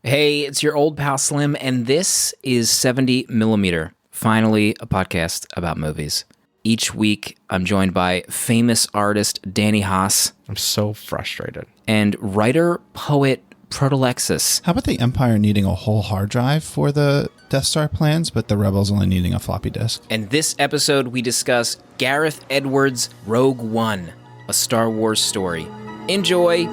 Hey, it's your old pal Slim, and this is 70 Millimeter. Finally, a podcast about movies. Each week, I'm joined by famous artist Danny Haas. I'm so frustrated. And writer-poet Proto. How about the Empire needing a whole hard drive for the Death Star plans, but the Rebels only needing a floppy disk? And this episode, we discuss Gareth Edwards' Rogue One, a Star Wars story. Enjoy!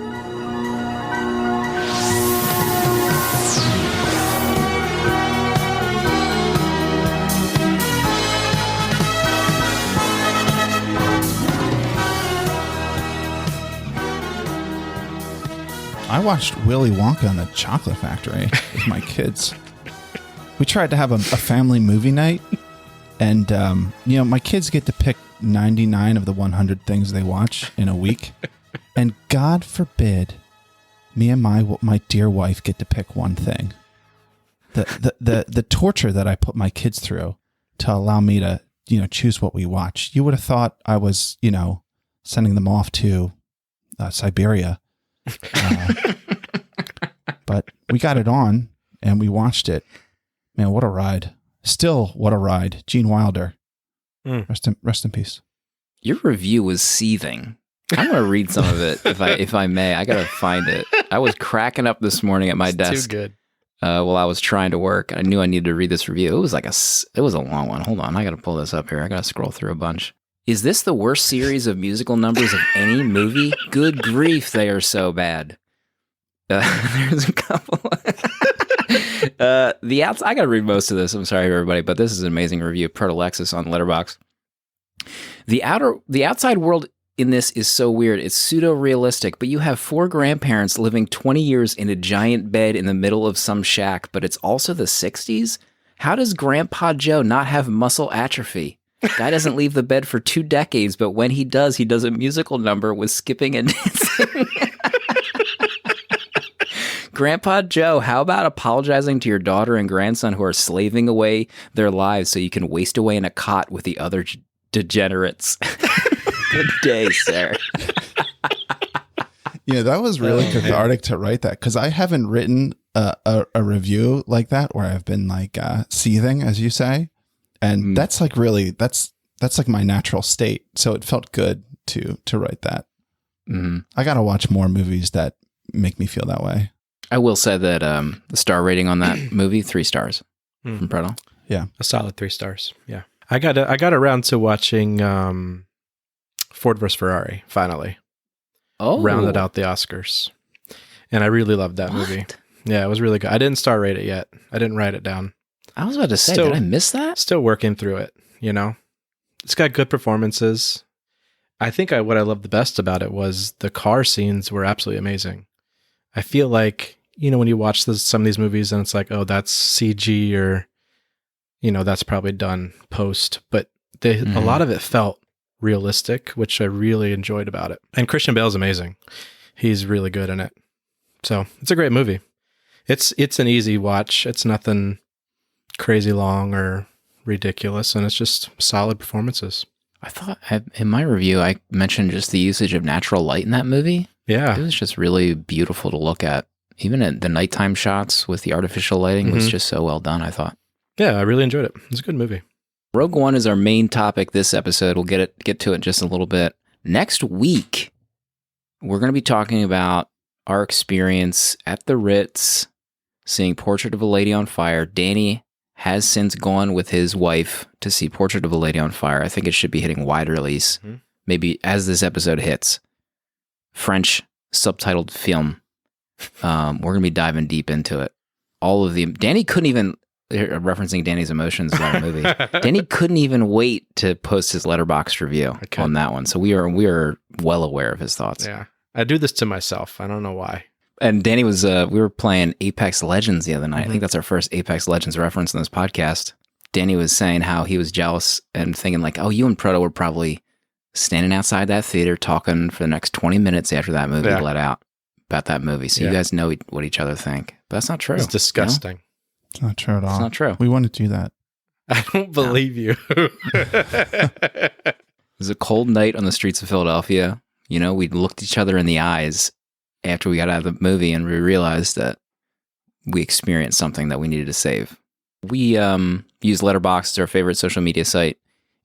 I watched Willy Wonka and the Chocolate Factory with my kids. We tried to have a family movie night, and my kids get to pick 99 of the 100 things they watch in a week, and God forbid, me and my dear wife get to pick one thing. The torture that I put my kids through to allow me to choose what we watch. You would have thought I was sending them off to Siberia. But we got it on and we watched it. Man, what a ride. Still, what a ride. Gene Wilder. Rest in peace. Your review was seething. I'm going to read some of it if I may. I got to find it. I was cracking up this morning at my desk. Too good. While I was trying to work. I knew I needed to read this review. It was a long one. Hold on. I got to pull this up here. I got to scroll through a bunch. Is this the worst series of musical numbers of any movie? Good grief, they are so bad. There's a couple. I got to read most of this. I'm sorry, everybody, but this is an amazing review of Proto on Letterboxd. The outside world in this is so weird. It's pseudo-realistic, but you have 4 grandparents living 20 years in a giant bed in the middle of some shack, but it's also the 60s? How does Grandpa Joe not have muscle atrophy? Guy doesn't leave the bed for 2 decades, but when he does a musical number with skipping and dancing. Grandpa Joe, how about apologizing to your daughter and grandson who are slaving away their lives so you can waste away in a cot with the other degenerates? Good day, sir. That was really cathartic to write that, because I haven't written a review like that where I've been like seething, as you say. And that's like really, that's like my natural state. So it felt good to write that. Mm-hmm. I got to watch more movies that make me feel that way. I will say that the star rating on that movie, 3 stars from Proto. Yeah. A solid 3 stars. Yeah. I got around to watching Ford vs. Ferrari, finally. Oh. Rounded out the Oscars. And I really loved that movie. Yeah, it was really good. I didn't star rate it yet. I didn't write it down. I was about to say, did I miss that? Still working through it, It's got good performances. I think what I loved the best about it was the car scenes were absolutely amazing. I feel like, when you watch some of these movies and it's like, oh, that's CG or, that's probably done post. But a lot of it felt realistic, which I really enjoyed about it. And Christian Bale's amazing. He's really good in it. So it's a great movie. It's an easy watch. It's nothing crazy long or ridiculous, and it's just solid performances. I thought in my review I mentioned just the usage of natural light in that movie. Yeah, it was just really beautiful to look at. Even at the nighttime shots with the artificial lighting was just so well done, I thought. Yeah, I really enjoyed it. It's a good movie. Rogue One is our main topic this episode. We'll get to it in just a little bit. Next week, we're going to be talking about our experience at the Ritz seeing Portrait of a Lady on Fire. Danny has since gone with his wife to see Portrait of a Lady on Fire. I think it should be hitting wide release, maybe as this episode hits. French subtitled film. We're going to be diving deep into it. Danny couldn't even, referencing Danny's emotions about a movie, Danny couldn't even wait to post his Letterboxd review on that one. So we are well aware of his thoughts. Yeah. I do this to myself. I don't know why. And Danny was, we were playing Apex Legends the other night. I think that's our first Apex Legends reference in this podcast. Danny was saying how he was jealous and thinking like, oh, you and Proto were probably standing outside that theater talking for the next 20 minutes after that movie let out about that movie. So you guys know what each other think. But that's not true. It's disgusting. It's not true at all. It's not true. We want to do that. I don't believe you. It was a cold night on the streets of Philadelphia. We looked each other in the eyes after we got out of the movie and we realized that we experienced something that we needed to save. We use Letterboxd as our favorite social media site,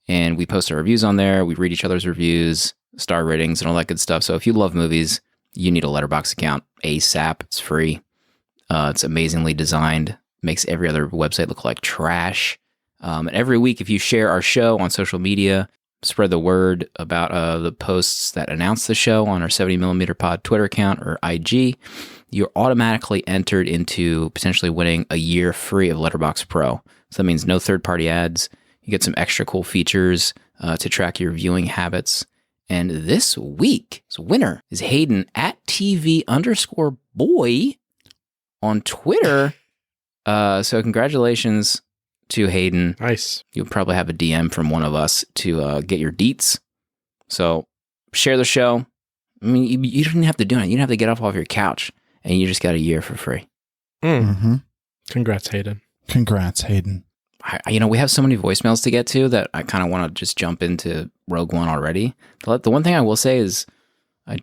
and we post our reviews on there. We read each other's reviews, star ratings, and all that good stuff. So if you love movies, you need a Letterboxd account ASAP. It's free. It's amazingly designed. Makes every other website look like trash. And every week, if you share our show on social media, spread the word about the posts that announce the show on our 70mm Pod Twitter account or IG, you're automatically entered into potentially winning a year free of Letterboxd Pro. So that means no third-party ads. You get some extra cool features to track your viewing habits. And this week's winner is Hayden at TV_boy on Twitter. So congratulations to Hayden. Nice. You'll probably have a DM from one of us to get your deets. So share the show. I mean, you didn't have to do it. You didn't have to get up off your couch, and you just got a year for free. Mm-hmm. Congrats, Hayden. Congrats, Hayden. We have so many voicemails to get to that I kind of want to just jump into Rogue One already. The one thing I will say is I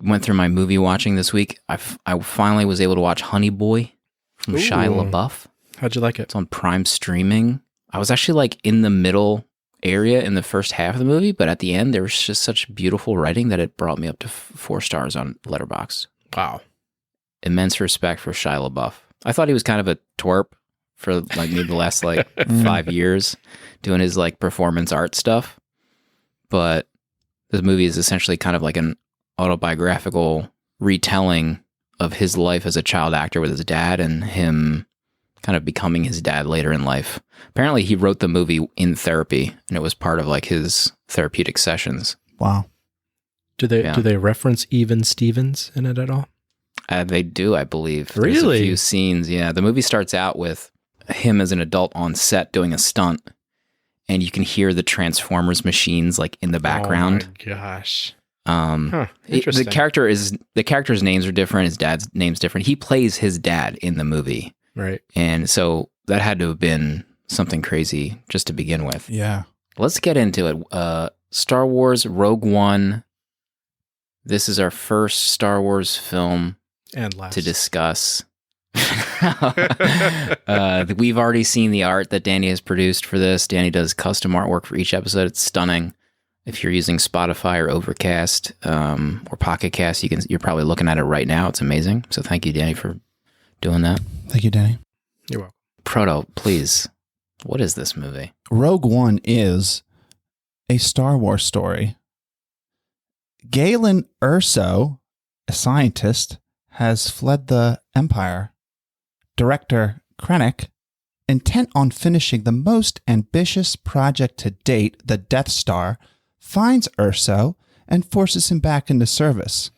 went through my movie watching this week. I finally was able to watch Honey Boy from Shia LaBeouf. How'd you like it? It's on Prime streaming. I was actually like in the middle area in the first half of the movie, but at the end there was just such beautiful writing that it brought me up to 4 stars on Letterboxd. Wow. Immense respect for Shia LaBeouf. I thought he was kind of a twerp for like maybe the last like 5 years doing his like performance art stuff. But this movie is essentially kind of like an autobiographical retelling of his life as a child actor with his dad and him kind of becoming his dad later in life. Apparently he wrote the movie in therapy and it was part of like his therapeutic sessions. Wow. Do they reference Even Stevens in it at all? They do, I believe. Really? There's a few scenes, yeah. The movie starts out with him as an adult on set doing a stunt, and you can hear the Transformers machines like in the background. Oh my gosh. The character's names are different. His dad's name's different. He plays his dad in the movie. Right. And so that had to have been something crazy just to begin with. Yeah. Let's get into it. Star Wars Rogue One. This is our first Star Wars film And last. to discuss. We've already seen the art that Danny has produced for this. Danny does custom artwork for each episode. It's stunning. If you're using Spotify or Overcast or Pocket Cast, you're probably looking at it right now. It's amazing. So thank you, Danny, for doing that. Thank you, Danny. You're welcome. Proto, please. What is this movie? Rogue One is a Star Wars story. Galen Erso, a scientist, has fled the Empire. Director Krennic, intent on finishing the most ambitious project to date, the Death Star, finds Erso and forces him back into service.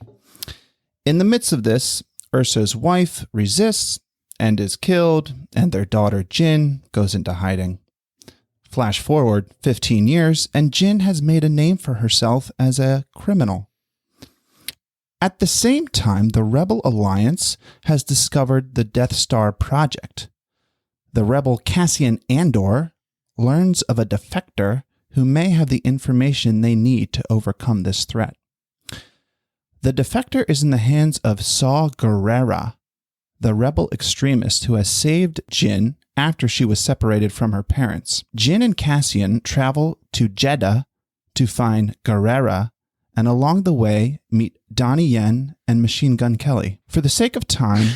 In the midst of this, Urso's wife resists and is killed, and their daughter Jin goes into hiding. Flash forward 15 years, and Jin has made a name for herself as a criminal. At the same time, the Rebel Alliance has discovered the Death Star project. The rebel Cassian Andor learns of a defector who may have the information they need to overcome this threat. The defector is in the hands of Saw Gerrera, the rebel extremist who has saved Jin after she was separated from her parents. Jin and Cassian travel to Jeddah to find Gerrera, and along the way meet Donnie Yen and Machine Gun Kelly. For the sake of time,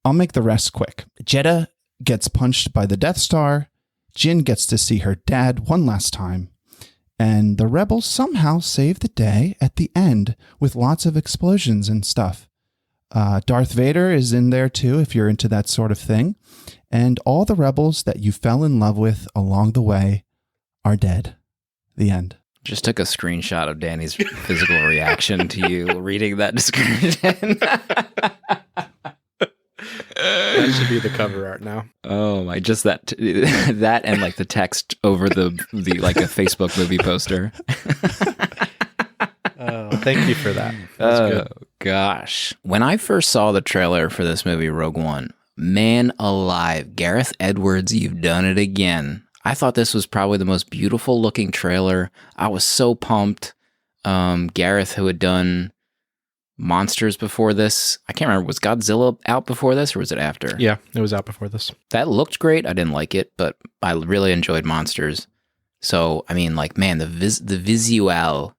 I'll make the rest quick. Jeddah gets punched by the Death Star, Jin gets to see her dad one last time, and the rebels somehow save the day at the end with lots of explosions and stuff. Darth Vader is in there too, if you're into that sort of thing. And all the rebels that you fell in love with along the way are dead. The end. Just took a screenshot of Danny's physical reaction to you reading that description. That should be the cover art now. Oh my! Just that and like the text over the like a Facebook movie poster. Oh, thank you for that. That's good. Gosh, when I first saw the trailer for this movie, Rogue One, man alive, Gareth Edwards, you've done it again. I thought this was probably the most beautiful looking trailer. I was so pumped. Gareth, who had done monsters before this. I can't remember. Was Godzilla out before this or was it after? Yeah, it was out before this. That looked great. I didn't like it, but I really enjoyed monsters. So, I mean, like, man, the visual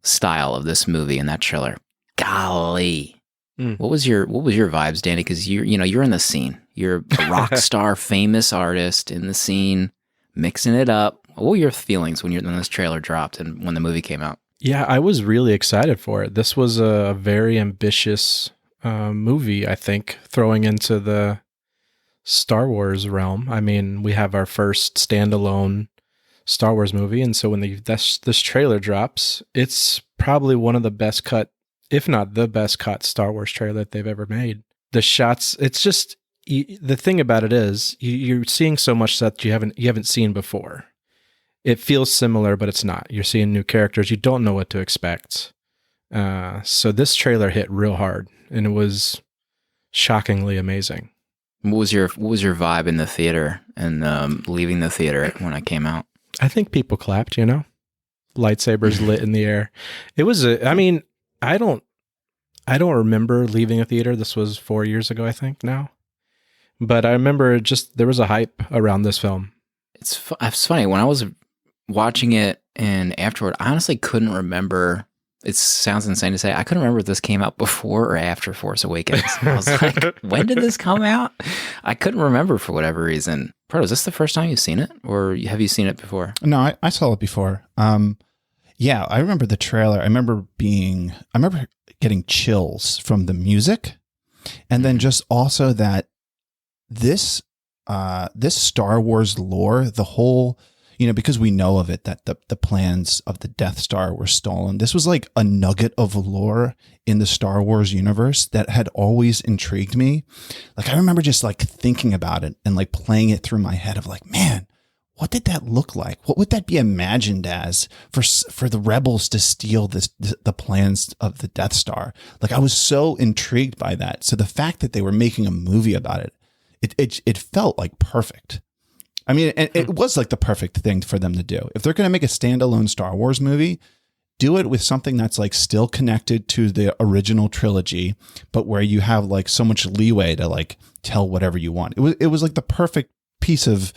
style of this movie and that trailer, golly. What was your vibes, Danny? Because you're in the scene. You're a rock star, famous artist in the scene, mixing it up. What were your feelings when this trailer dropped and when the movie came out? Yeah, I was really excited for it. This was a very ambitious movie, I think, throwing into the Star Wars realm. I mean, we have our first standalone Star Wars movie, and so when this trailer drops, it's probably one of the best cut, if not the best cut Star Wars trailer that they've ever made. The shots, it's just the thing about it is you're seeing so much that you haven't seen before. It feels similar, but it's not. You're seeing new characters. You don't know what to expect. So this trailer hit real hard, and it was shockingly amazing. What was your vibe in the theater and leaving the theater when it came out? I think people clapped. Lightsabers lit in the air. It was. I don't remember leaving a theater. This was 4 years ago, I think now. But I remember there was a hype around this film. It's funny when I was watching it and afterward, I honestly couldn't remember. It sounds insane to say. I couldn't remember if this came out before or after Force Awakens. I was like, when did this come out? I couldn't remember for whatever reason. Proto, is this the first time you've seen it, or have you seen it before? No, I saw it before. Yeah, I remember the trailer. I remember getting chills from the music, and then just also that this Star Wars lore, the whole, because we know of it, that the plans of the Death Star were stolen. This was like a nugget of lore in the Star Wars universe that had always intrigued me. Like, I remember just like thinking about it and like playing it through my head of like, man, what did that look like? What would that be imagined as for the rebels to steal the plans of the Death Star? Like, I was so intrigued by that. So the fact that they were making a movie about it felt like perfect. I mean, and it was like the perfect thing for them to do. If they're going to make a standalone Star Wars movie, do it with something that's like still connected to the original trilogy, but where you have like so much leeway to like tell whatever you want. It was like the perfect piece of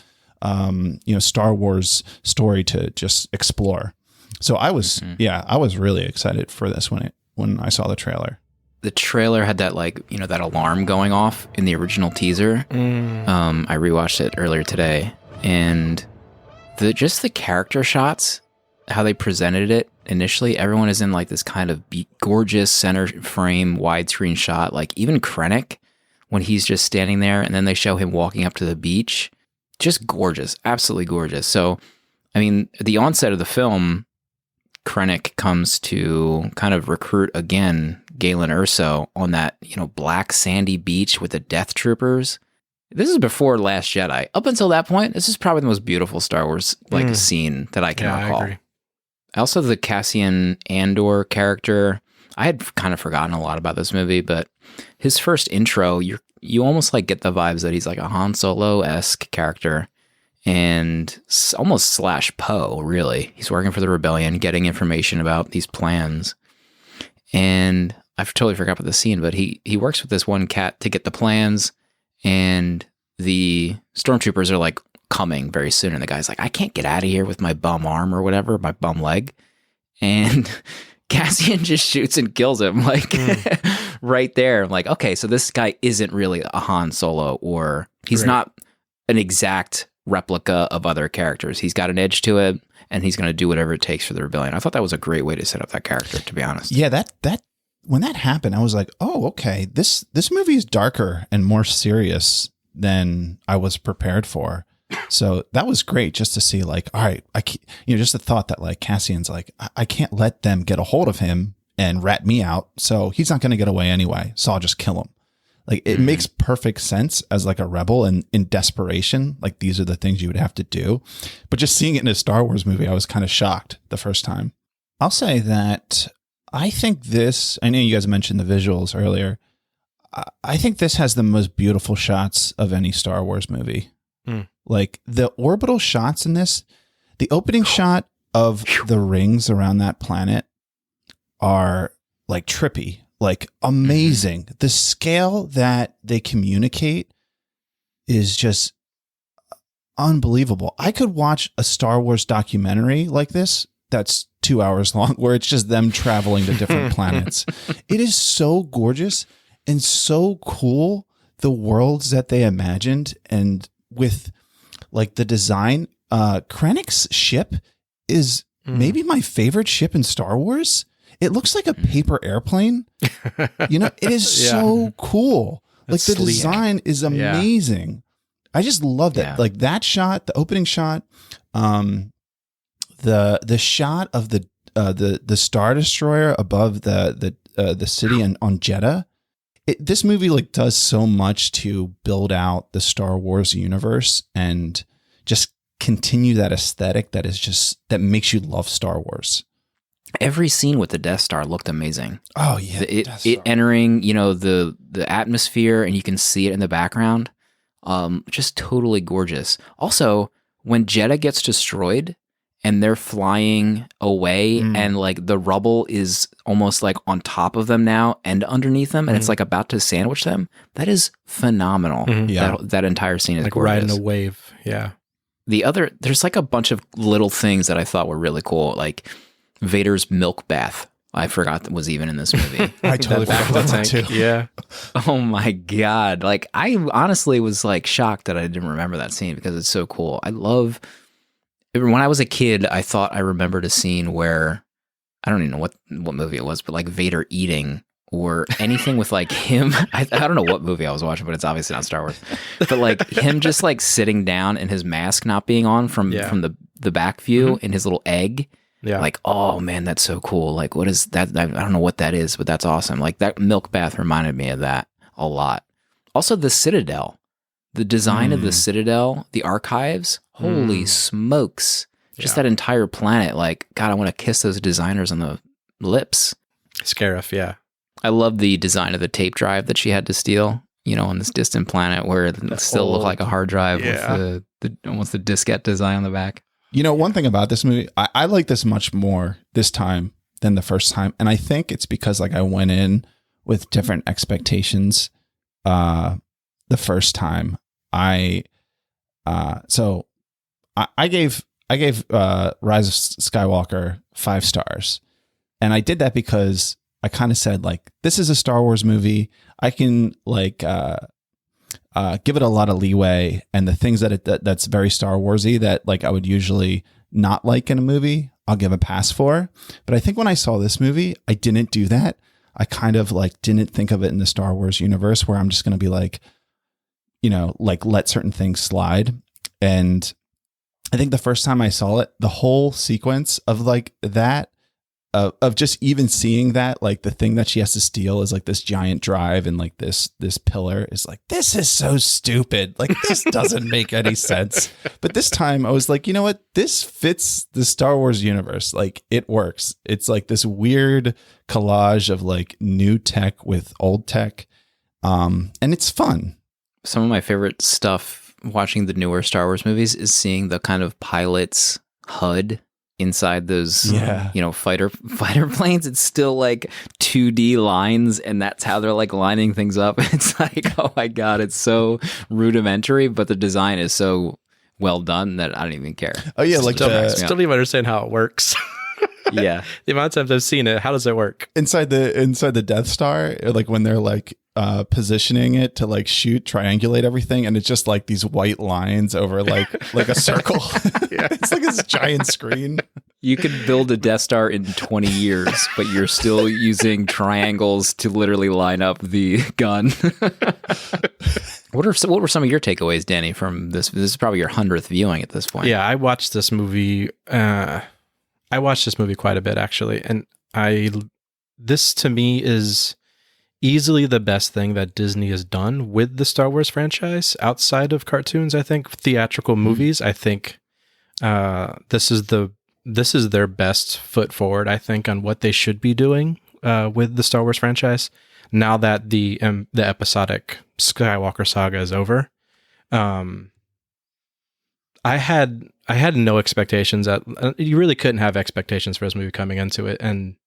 Star Wars story to just explore. So I was really excited for this when I saw the trailer. The trailer had that that alarm going off in the original teaser. I rewatched it earlier today, and the character shots, how they presented it initially, everyone is in like this kind of gorgeous center frame widescreen shot. Like even Krennic, when he's just standing there, and then they show him walking up to the beach, just gorgeous, absolutely gorgeous. So, I mean, at the onset of the film, Krennic comes to kind of recruit again Galen Erso on that, black sandy beach with the Death Troopers. This is before Last Jedi. Up until that point, this is probably the most beautiful Star Wars scene that I can recall. I agree. Also, the Cassian Andor character, I had kind of forgotten a lot about this movie, but his first intro, you almost like get the vibes that he's like a Han Solo-esque character. And almost / Poe, really. He's working for the rebellion, getting information about these plans. And I totally forgot about the scene, but he works with this one cat to get the plans, and the stormtroopers are like coming very soon, and the guy's like, I can't get out of here with my bum arm or whatever, my bum leg. And Cassian just shoots and kills him, like right there. I'm like, okay, so this guy isn't really a Han Solo, or he's not an exact replica of other characters. He's got an edge to it, and he's going to do whatever it takes for the rebellion. I thought that was a great way to set up that character, to be honest. Yeah, that when that happened, I was like, oh, okay, this movie is darker and more serious than I was prepared for. So that was great just to see, like, all right, just the thought that like Cassian's like, I can't let them get a hold of him and rat me out, so he's not going to get away anyway, so I'll just kill him. Like, it makes perfect sense as like a rebel, and in desperation, like these are the things you would have to do. But just seeing it in a Star Wars movie, I was kind of shocked the first time. I'll say that I think I know you guys mentioned the visuals earlier. I think this has the most beautiful shots of any Star Wars movie. Like the orbital shots in this, the opening shot of the rings around that planet are like trippy, like amazing. The scale that they communicate is just unbelievable. I could watch a Star Wars documentary like this that's 2 hours long, where it's just them traveling to different planets. It is so gorgeous and so cool, the worlds that they imagined, and with like the design. Krennic's ship is maybe my favorite ship in Star Wars. It looks like a paper airplane. It is so cool. That's like the sleek. design is amazing. I just loved it. Yeah. Like that shot, the opening shot, the shot of the Star Destroyer above the city on Jeddah. This movie like does so much to build out the Star Wars universe and just continue that aesthetic that makes you love Star Wars. Every scene with the Death Star looked amazing. Oh yeah, It entering, the atmosphere, and you can see it in the background. Just totally gorgeous. Also, when Jeddah gets destroyed and they're flying away, and like the rubble is almost like on top of them now and underneath them, and it's like about to sandwich them. That is phenomenal. Yeah. That entire scene is Like gorgeous. riding a wave. Yeah. There's like a bunch of little things that I thought were really cool, like Vader's milk bath. I forgot that was even in this movie. I totally That forgot that tank. too. Yeah. Oh my God. Like, I honestly was like shocked that I didn't remember that scene because it's so cool. When I was a kid, I thought I remembered a scene where, I don't even know what movie it was, but like Vader eating or anything with like him. I don't know what movie I was watching, but it's obviously not Star Wars. But like him just like sitting down and his mask not being on from the back view in his little egg. Yeah. Like, oh man, that's so cool. Like, what is that? I don't know what that is, but that's awesome. Like that milk bath reminded me of that a lot. Also, the Citadel, the design of the Citadel, the archives. Holy smokes! Just that entire planet. Like, God, I want to kiss those designers on the lips. Gareth, yeah. I love the design of the tape drive that she had to steal. On this distant planet where it still looked like a hard drive with the almost the diskette design on the back. One thing about this movie, I like this much more this time than the first time. And I think it's because like I went in with different expectations the first time. I gave Rise of Skywalker 5 stars. And I did that because I kind of said like, this is a Star Wars movie. I can like give it a lot of leeway, and the things that's very Star Warsy that like I would usually not like in a movie, I'll give a pass for. But I think when I saw this movie, I didn't do that. I kind of like didn't think of it in the Star Wars universe where I'm just going to be like, like let certain things slide. And I think the first time I saw it, the whole sequence of like that, of just even seeing that, like the thing that she has to steal is like this giant drive and like this pillar is like, this is so stupid. Like this doesn't make any sense. But this time I was like, you know what? This fits the Star Wars universe. Like it works. It's like this weird collage of like new tech with old tech. And it's fun. Some of my favorite stuff watching the newer Star Wars movies is seeing the kind of pilot's HUD inside those fighter planes. It's still like 2D lines, and that's how they're like lining things up. It's like, oh my God, it's so rudimentary, but the design is so well done that I don't even care. Oh yeah, like Still don't even understand how it works. Yeah. The amount of times I've seen it, how does it work? Inside the Death Star, like when they're like positioning it to like shoot, triangulate everything, and it's just like these white lines over like a circle. It's like this giant screen. You could build a Death Star in 20 years, but you're still using triangles to literally line up the gun. What were some of your takeaways, Danny, from this? This is probably your 100th viewing at this point. Yeah, I watched this movie. I watched this movie quite a bit, actually, and this to me is easily the best thing that Disney has done with the Star Wars franchise outside of cartoons. I think theatrical movies. I think this is their best foot forward, I think, on what they should be doing with the Star Wars franchise now that the episodic Skywalker saga is over. I had no expectations. You really couldn't have expectations for this movie coming into it, and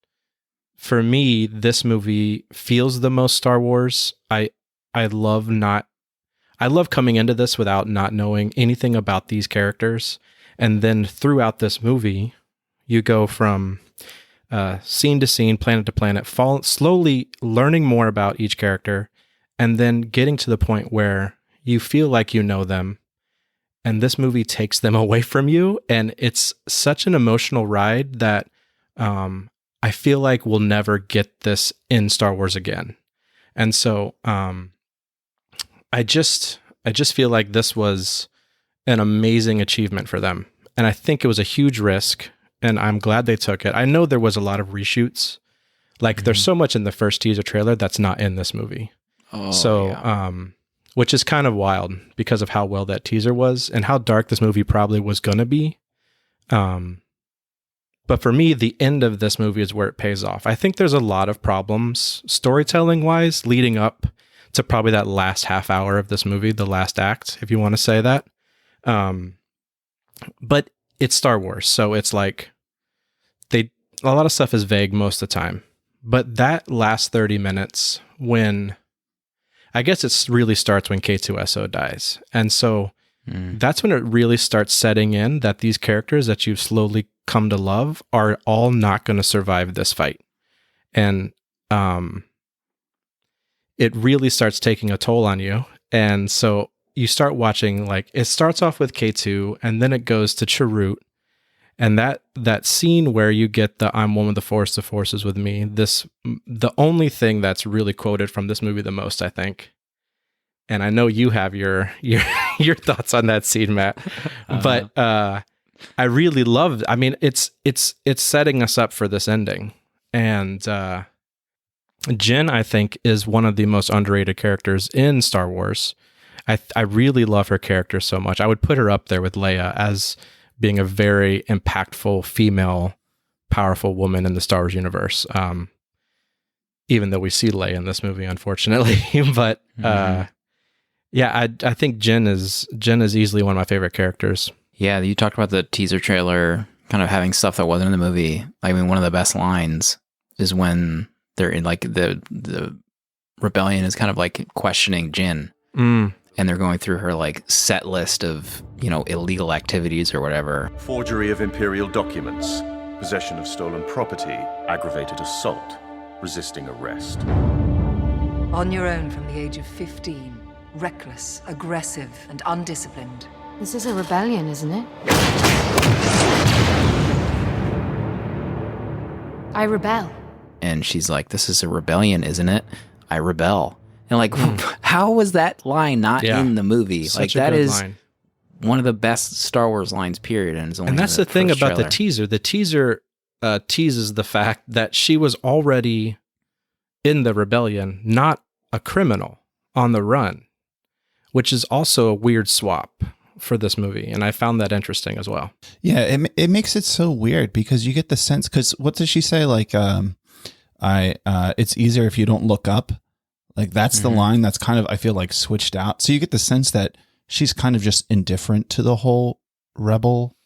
for me, this movie feels the most Star Wars. I love coming into this without not knowing anything about these characters. And then throughout this movie, you go from scene to scene, planet to planet, slowly learning more about each character, and then getting to the point where you feel like you know them. And this movie takes them away from you. And it's such an emotional ride that I feel like we'll never get this in Star Wars again. And so I just feel like this was an amazing achievement for them. And I think it was a huge risk, and I'm glad they took it. I know there was a lot of reshoots. Like there's so much in the first teaser trailer that's not in this movie. Oh, so, yeah. Which is kind of wild because of how well that teaser was and how dark this movie probably was going to be. But for me, the end of this movie is where it pays off. I think there's a lot of problems storytelling wise leading up to probably that last half hour of this movie, the last act, if you want to say that. But it's Star Wars. So it's like a lot of stuff is vague most of the time. But that last 30 minutes when I guess it really starts when K2SO dies. And so that's when it really starts setting in that these characters that you've slowly come to love are all not going to survive this fight. And it really starts taking a toll on you. And so you start watching, like, it starts off with K2 and then it goes to Chirrut. And that scene where you get the "I'm one with the Force is with me," the only thing that's really quoted from this movie the most, I think. And I know you have your thoughts on that scene, Matt. But I really love. I mean, it's setting us up for this ending. And Jyn, I think, is one of the most underrated characters in Star Wars. I really love her character so much. I would put her up there with Leia as being a very impactful female, powerful woman in the Star Wars universe. Even though we see Leia in this movie, unfortunately. But yeah, I think Jyn is easily one of my favorite characters. Yeah, you talked about the teaser trailer kind of having stuff that wasn't in the movie. I mean, one of the best lines is when they're in, like, the rebellion is kind of like questioning Jyn. And they're going through her, like, set list of, illegal activities or whatever. Forgery of imperial documents, possession of stolen property, aggravated assault, resisting arrest. On your own from the age of 15, reckless, aggressive, and undisciplined. This is a rebellion, isn't it? I rebel. And she's like, "This is a rebellion, isn't it? I rebel." And like, how was that line not in the movie? Such like, that is line. One of the best Star Wars lines, period. And that's the thing about the teaser. The teaser teases the fact that she was already in the rebellion, not a criminal on the run, which is also a weird swap for this movie. And I found that interesting as well. Yeah, it makes it so weird because you get the sense, because what does she say? Like, it's easier if you don't look up. Like, that's the line that's kind of, I feel like, switched out. So you get the sense that she's kind of just indifferent to the whole rebel,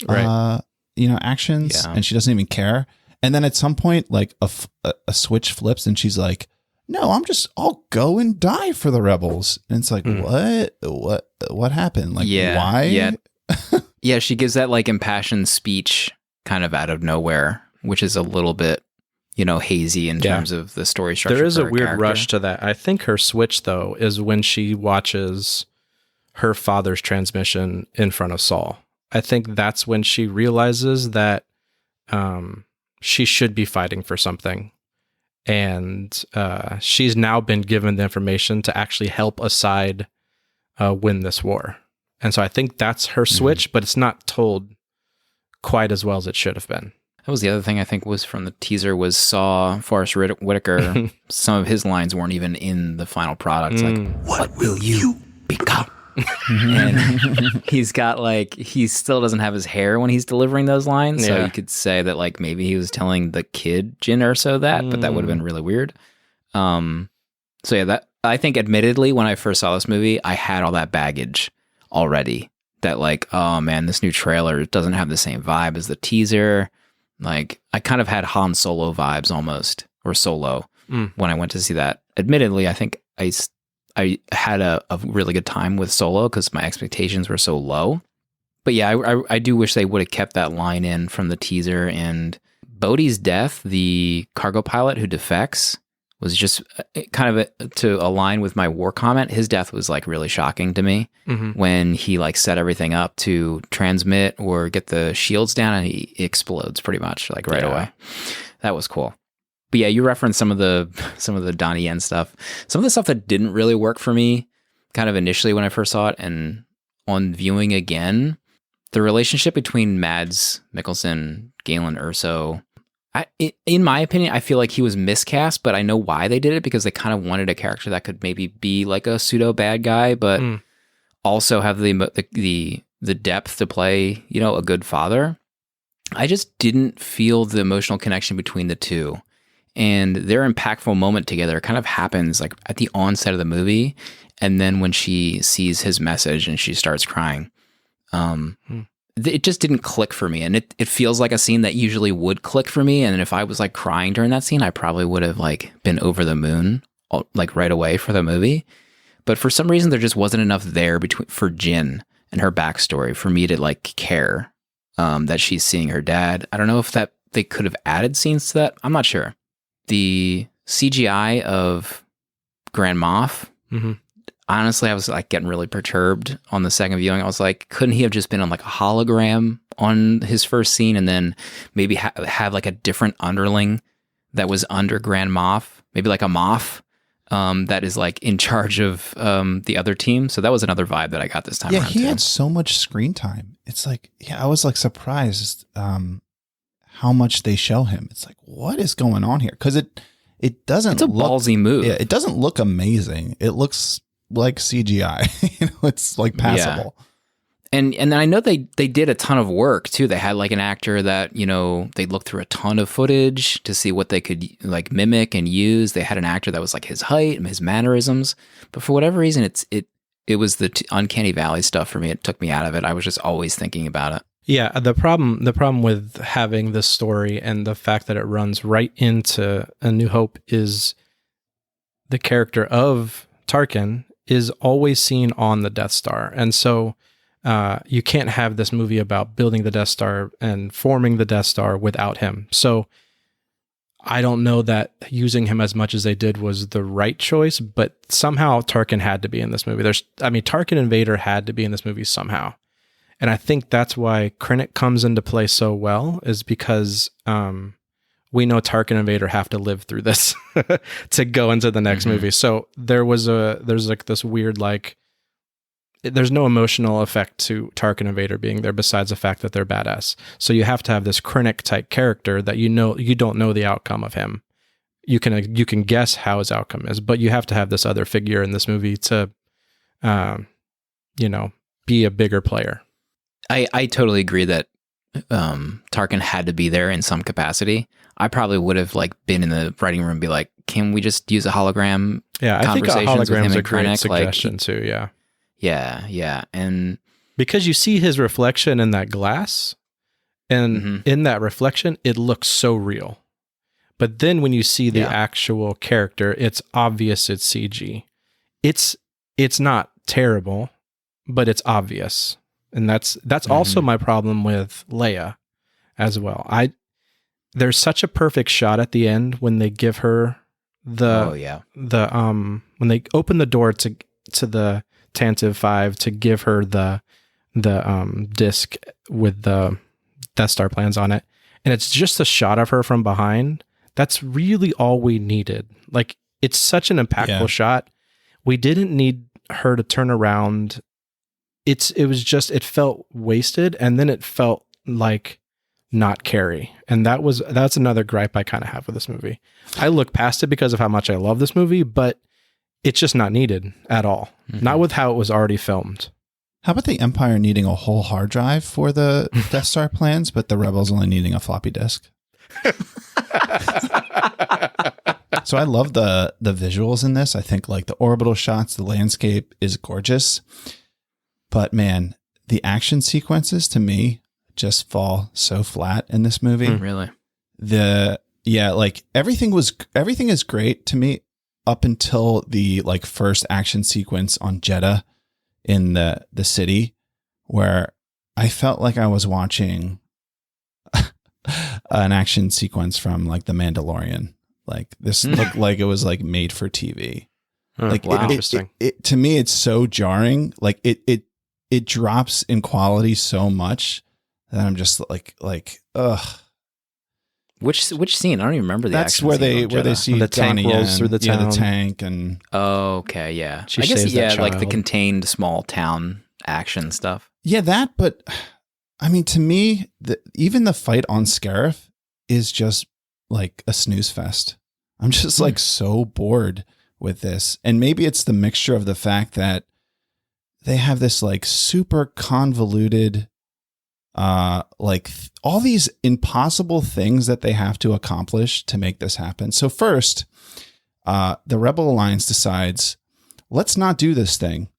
actions, and she doesn't even care. And then at some point, like, a switch flips and she's like, "No, I'll go and die for the rebels." And it's like, what happened? Like, why? Yeah. Yeah, she gives that, like, impassioned speech kind of out of nowhere, which is a little bit, hazy in terms of the story structure. There is a weird character. rush to that. I think her switch, though, is when she watches her father's transmission in front of Saul. I think that's when she realizes that she should be fighting for something. And she's now been given the information to actually help a side win this war. And so I think that's her switch, but it's not told quite as well as it should have been. That was the other thing I think was from the teaser was Forrest Whitaker. Some of his lines weren't even in the final product. Like, "What will you become?" And he's got, like, he still doesn't have his hair when he's delivering those lines. So you could say that, like, maybe he was telling the kid Jyn Erso that, but that would have been really weird. So yeah, that, I think, admittedly, when I first saw this movie, I had all that baggage already. That, like, oh man, this new trailer doesn't have the same vibe as the teaser. Like I kind of had Han Solo vibes almost, or Solo, Mm. when I went to see that. Admittedly, I think I had a really good time with Solo because my expectations were so low. But yeah, I do wish they would have kept that line in from the teaser. And Bodhi's death, the cargo pilot who defects, was just kind of to align with my war comment. His death was like really shocking to me when he like set everything up to transmit or get the shields down and he explodes pretty much like right away. That was cool. But yeah, you referenced some of the Donnie Yen stuff. Some of the stuff that didn't really work for me kind of initially when I first saw it, and on viewing again, the relationship between Mads Mikkelsen, Galen Erso, in my opinion, I feel like he was miscast, but I know why they did it, because they kind of wanted a character that could maybe be like a pseudo bad guy, but also have the depth to play, you know, a good father. I just didn't feel the emotional connection between the two. And their impactful moment together kind of happens like at the onset of the movie. And then when she sees his message and she starts crying, it just didn't click for me. And it feels like a scene that usually would click for me. And if I was like crying during that scene, I probably would have like been over the moon like right away for the movie. But for some reason, there just wasn't enough there for Jin and her backstory for me to like care that she's seeing her dad. I don't know if they could have added scenes to that. I'm not sure. The CGI of Grand Moff, honestly, I was like getting really perturbed on the second viewing. I was like, couldn't he have just been on like a hologram on his first scene and then maybe have like a different underling that was under Grand Moff, maybe like a Moff that is like in charge of the other team. So that was another vibe that I got this time around. He had so much screen time. It's like, I was like surprised how much they show him. It's like, what is going on here? Because it doesn't. It's a ballsy move. Yeah, it doesn't look amazing. It looks like CGI. It's like passable. Yeah. And I know they did a ton of work too. They had like an actor that, you know, they looked through a ton of footage to see what they could like mimic and use. They had an actor that was like his height and his mannerisms. But for whatever reason, it was the uncanny valley stuff for me. It took me out of it. I was just always thinking about it. Yeah, the problem with having this story and the fact that it runs right into A New Hope is the character of Tarkin is always seen on the Death Star. And so you can't have this movie about building the Death Star and forming the Death Star without him. So I don't know that using him as much as they did was the right choice, but somehow Tarkin had to be in this movie. Tarkin and Vader had to be in this movie somehow. And I think that's why Krennic comes into play so well, is because we know Tarkin and Vader have to live through this to go into the next movie. So there's like this weird, like, there's no emotional effect to Tarkin and Vader being there besides the fact that they're badass. So you have to have this Krennic type character that you don't know the outcome of him. You can guess how his outcome is, but you have to have this other figure in this movie to, be a bigger player. I totally agree that Tarkin had to be there in some capacity. I probably would have like been in the writing room and be like, can we just use a hologram? Yeah, I think a hologram is a great Krennic? suggestion too, yeah. Yeah. And because you see his reflection in that glass, and in that reflection, it looks so real. But then when you see the actual character, it's obvious it's CG. It's not terrible, but it's obvious. And that's also my problem with Leia as well. There's such a perfect shot at the end when they give her when they open the door to the Tantive 5 to give her the disc with the Death Star plans on it. And it's just a shot of her from behind. That's really all we needed. Like, it's such an impactful shot. We didn't need her to turn around. It felt wasted, and then it felt like not Carrie. And that's another gripe I kind of have with this movie. I look past it because of how much I love this movie, but it's just not needed at all. Not with how it was already filmed. How about the Empire needing a whole hard drive for the Death Star plans, but the Rebels only needing a floppy disk? So I love the visuals in this. I think like the orbital shots, the landscape is gorgeous. But man, the action sequences to me just fall so flat in this movie. Really? Like everything is great to me up until the like first action sequence on Jeddah in the city, where I felt like I was watching an action sequence from like The Mandalorian. Like this looked like it was like made for TV. Like wow. Interesting. It to me, it's so jarring. Like it drops in quality so much that I'm just like, ugh. Which scene? I don't even remember the That's action where scene they on Jeddah. see The tank Donnie rolls Yen, through the town. the tank, and Oh, okay, yeah. She I guess saves that like the child. contained small town action stuff. yeah, that. But I mean, to me, even the fight on Scarif is just like a snooze fest. I'm just like so bored with this, and maybe it's the mixture of the fact that they have this like super convoluted, like all these impossible things that they have to accomplish to make this happen. So first, the Rebel Alliance decides, let's not do this thing.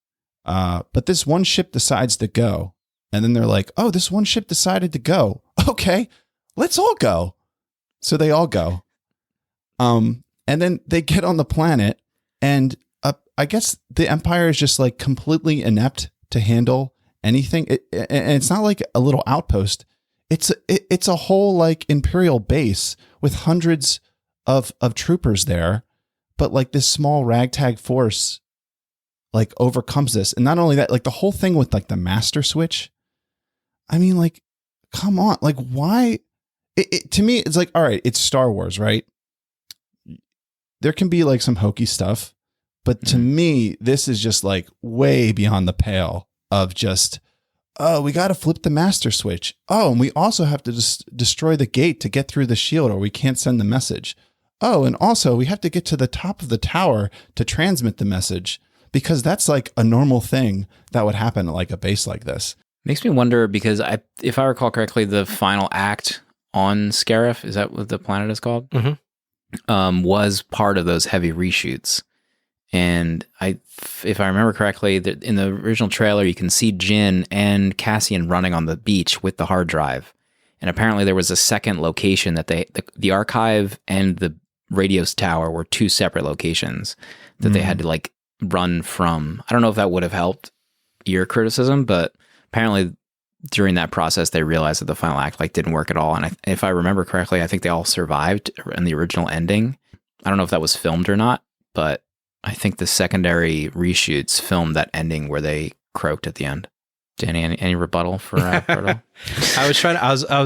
But this one ship decides to go. And then they're like, oh, this one ship decided to go. Okay, let's all go. So they all go. And then they get on the planet, and I guess the Empire is just like completely inept to handle anything. And it's not like a little outpost. It's a whole like Imperial base with hundreds of troopers there, but like this small ragtag force like overcomes this. And not only that, like the whole thing with like the master switch. I mean, like, come on, like why? To me, it's like, all right, it's Star Wars, right? There can be like some hokey stuff, but to me, this is just like way beyond the pale of just, oh, we got to flip the master switch. Oh, and we also have to just destroy the gate to get through the shield, or we can't send the message. Oh, and also we have to get to the top of the tower to transmit the message, because that's like a normal thing that would happen at like a base like this. Makes me wonder, because if I recall correctly, the final act on Scarif, is that what the planet is called? Was part of those heavy reshoots. And if I remember correctly, in the original trailer, you can see Jin and Cassian running on the beach with the hard drive. And apparently there was a second location that the archive and the radio's tower were two separate locations that they had to like run from. I don't know if that would have helped your criticism, but apparently during that process, they realized that the final act like didn't work at all. And if I remember correctly, I think they all survived in the original ending. I don't know if that was filmed or not, but I think the secondary reshoots filmed that ending where they croaked at the end. Danny, any rebuttal for Proto? I was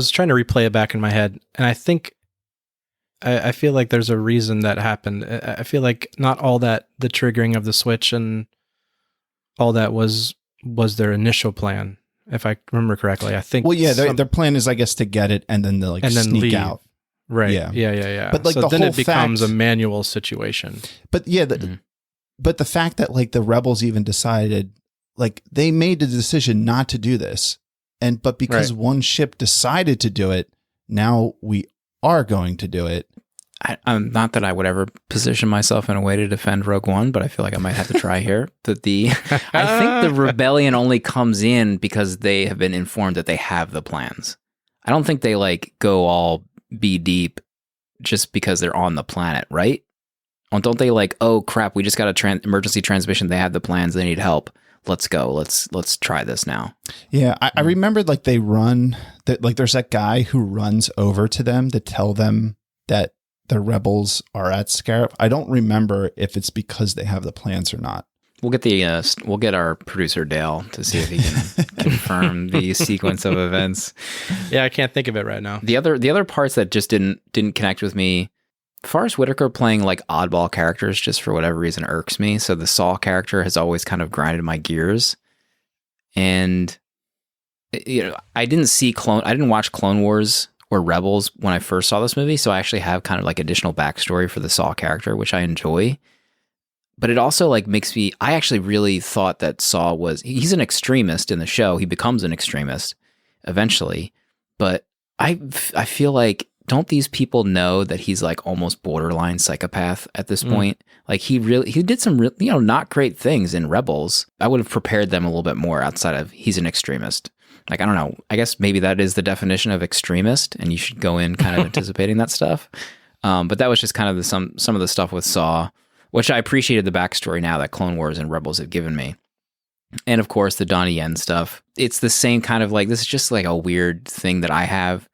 trying to replay it back in my head, and I think I feel like there's a reason that happened. I feel like not all that the triggering of the switch and all that was their initial plan, if I remember correctly. I think. Well, yeah, their plan is, I guess, to get it and then like sneak leave. out. Right. Yeah. Yeah. But like so the then whole it becomes fact, a manual situation. But yeah, but the fact that like the rebels even decided, like they made the decision not to do this, but because one ship decided to do it, now we are going to do it. I'm not that I would ever position myself in a way to defend Rogue One, but I feel like I might have to try here. I think the rebellion only comes in because they have been informed that they have the plans. I don't think they like go all be deep just because they're on the planet, right? Don't they like, oh crap, we just got a emergency transmission. They have the plans. They need help. Let's go. Let's try this now. Yeah, I remembered like they run that, like there's that guy who runs over to them to tell them that the rebels are at Scarif. I don't remember if it's because they have the plans or not. We'll get our producer Dale to see if he can confirm the sequence of events. Yeah, I can't think of it right now. The other parts that just didn't connect with me. Forrest Whitaker playing like oddball characters just for whatever reason irks me. So the Saw character has always kind of grinded my gears. And I didn't watch Clone Wars or Rebels when I first saw this movie, so I actually have kind of like additional backstory for the Saw character, which I enjoy. But it also like makes me, I actually really thought that Saw he's an extremist in the show. He becomes an extremist eventually. But I feel like don't these people know that he's like almost borderline psychopath at this point? Like he did some not great things in Rebels. I would have prepared them a little bit more outside of he's an extremist. Like, I don't know. I guess maybe that is the definition of extremist, and you should go in kind of anticipating that stuff. But that was just kind of some of the stuff with Saw, which I appreciated the backstory now that Clone Wars and Rebels have given me. And of course, the Donnie Yen stuff. It's the same kind of like, this is just like a weird thing that I have.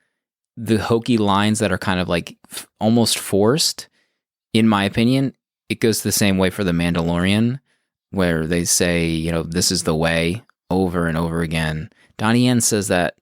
The hokey lines that are kind of like almost forced, in my opinion, it goes the same way for The Mandalorian, where they say, this is the way over and over again. Donnie Yen says that